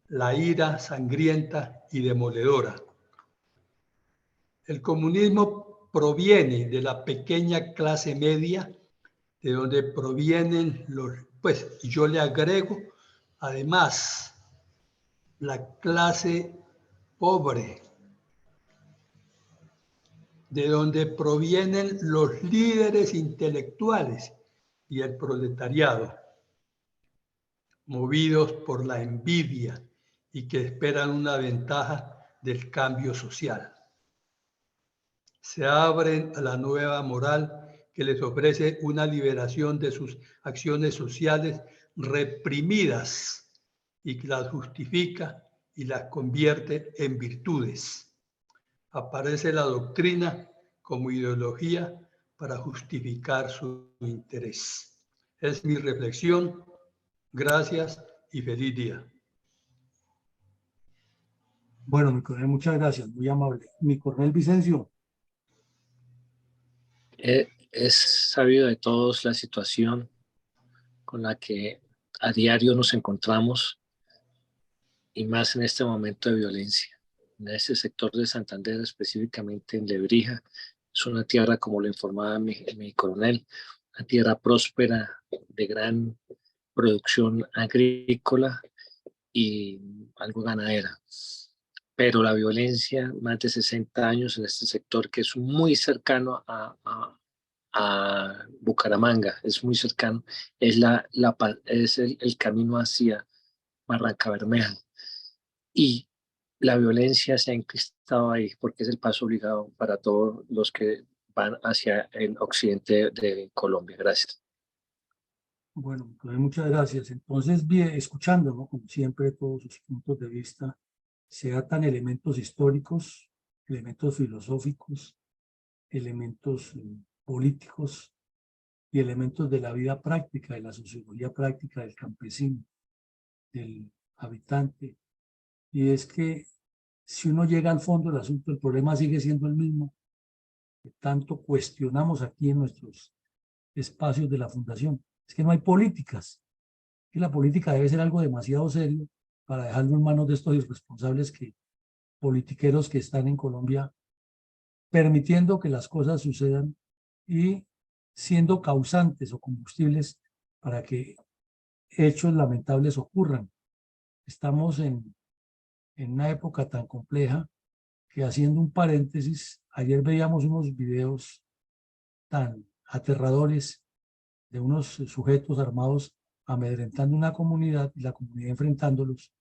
la ira sangrienta y demoledora. El comunismo proviene de la pequeña clase media, de donde provienen los, pues yo le agrego, además, la clase pobre, de donde provienen los líderes intelectuales y el proletariado, movidos por la envidia y que esperan una ventaja del cambio social. Se abren a la nueva moral que les ofrece una liberación de sus acciones sociales reprimidas y que las justifica y las convierte en virtudes. Aparece la doctrina como ideología para justificar su interés. Es mi reflexión. Gracias y feliz día. Bueno, mi coronel, muchas gracias, muy amable. Mi coronel Vicencio. Es sabido de todos la situación con la que a diario nos encontramos y más en este momento de violencia. En este sector de Santander, específicamente en Lebrija, es una tierra, como lo informaba mi coronel, una tierra próspera de gran producción agrícola y algo ganadera. Pero la violencia, más de 60 años en este sector que es muy cercano a Bucaramanga, es muy cercano, es el camino hacia Barranca Bermeja. Y la violencia se ha enquistado ahí porque es el paso obligado para todos los que van hacia el occidente de Colombia. Gracias. Bueno, mi coronel, muchas gracias. Entonces, bien, escuchando, ¿no? Como siempre, todos sus puntos de vista, se atan elementos históricos, elementos filosóficos, elementos políticos y elementos de la vida práctica, de la sociología práctica del campesino, del habitante. Y es que si uno llega al fondo del asunto, el problema sigue siendo el mismo que tanto cuestionamos aquí en nuestros espacios de la Fundación. Es que no hay políticas. Y la política debe ser algo demasiado serio para dejarlo en manos de estos irresponsables politiqueros que están en Colombia permitiendo que las cosas sucedan y siendo causantes o combustibles para que hechos lamentables ocurran. Estamos en una época tan compleja que, haciendo un paréntesis, ayer veíamos unos videos tan aterradores de unos sujetos armados amedrentando una comunidad y la comunidad enfrentándolos.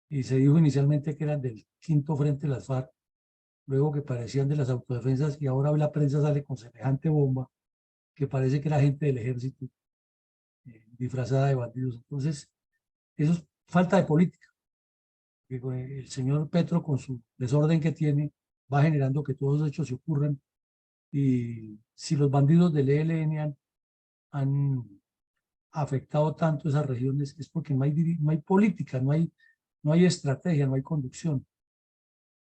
Y se dijo inicialmente que eran del quinto frente de las FARC, luego que parecían de las autodefensas, y ahora la prensa sale con semejante bomba que parece que era gente del ejército disfrazada de bandidos. Entonces, eso es falta de política. El señor Petro, con su desorden que tiene, va generando que todos los hechos se ocurran. Y si los bandidos del ELN han afectado tanto esas regiones, es porque no hay política, no hay estrategia, no hay conducción.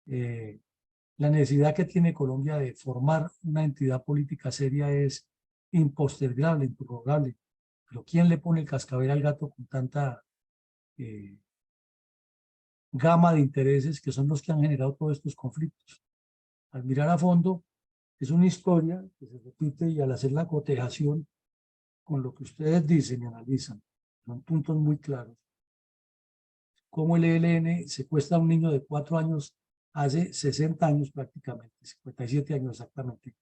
La necesidad que tiene Colombia de formar una entidad política seria es impostergable, improrrogable. Pero ¿quién le pone el cascabel al gato con tanta gama de intereses que son los que han generado todos estos conflictos? Al mirar a fondo, es una historia que se repite, y al hacer la cotejación con lo que ustedes dicen y analizan, son puntos muy claros. Cómo el ELN secuestra a un niño de 4 años hace 60 años prácticamente, 57 años exactamente.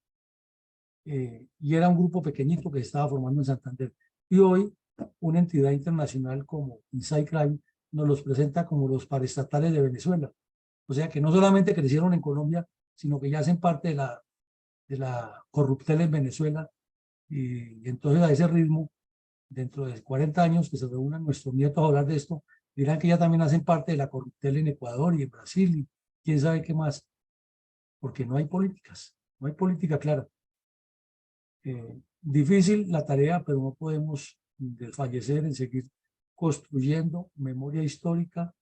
Y era un grupo pequeñito que se estaba formando en Santander. Y hoy una entidad internacional como Inside Crime nos los presenta como los paraestatales de Venezuela. O sea que no solamente crecieron en Colombia, sino que ya hacen parte de la corruptela en Venezuela. Y entonces, a ese ritmo, dentro de 40 años que se reúnan nuestros nietos a hablar de esto, dirán que ya también hacen parte de la corruptela en Ecuador y en Brasil y quién sabe qué más, porque no hay políticas, no hay política clara. Difícil la tarea, pero no podemos desfallecer en seguir construyendo memoria histórica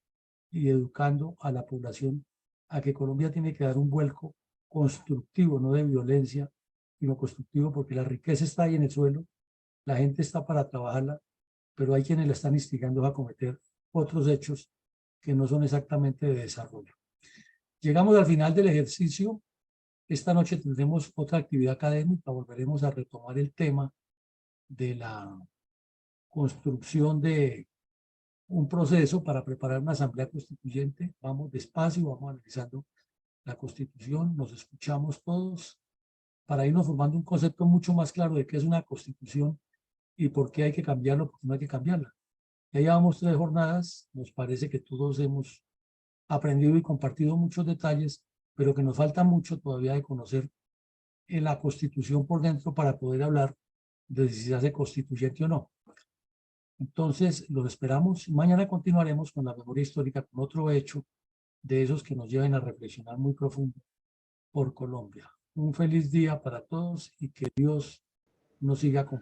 y educando a la población a que Colombia tiene que dar un vuelco constructivo, no de violencia, sino constructivo, porque la riqueza está ahí en el suelo, la gente está para trabajarla, pero hay quienes la están instigando a cometer otros hechos que no son exactamente de desarrollo. Llegamos al final del ejercicio. Esta noche tendremos otra actividad académica, volveremos a retomar el tema de la construcción de un proceso para preparar una asamblea constituyente. Vamos despacio, vamos analizando la Constitución, nos escuchamos todos para irnos formando un concepto mucho más claro de qué es una Constitución y por qué hay que cambiarlo, por qué no hay que cambiarla. Ya llevamos 3 jornadas, nos parece que todos hemos aprendido y compartido muchos detalles, pero que nos falta mucho todavía de conocer en la Constitución por dentro para poder hablar de si se hace constituyente o no. Entonces, los esperamos. Mañana continuaremos con la memoria histórica, con otro hecho de esos que nos lleven a reflexionar muy profundo por Colombia. Un feliz día para todos y que Dios nos siga acompañando.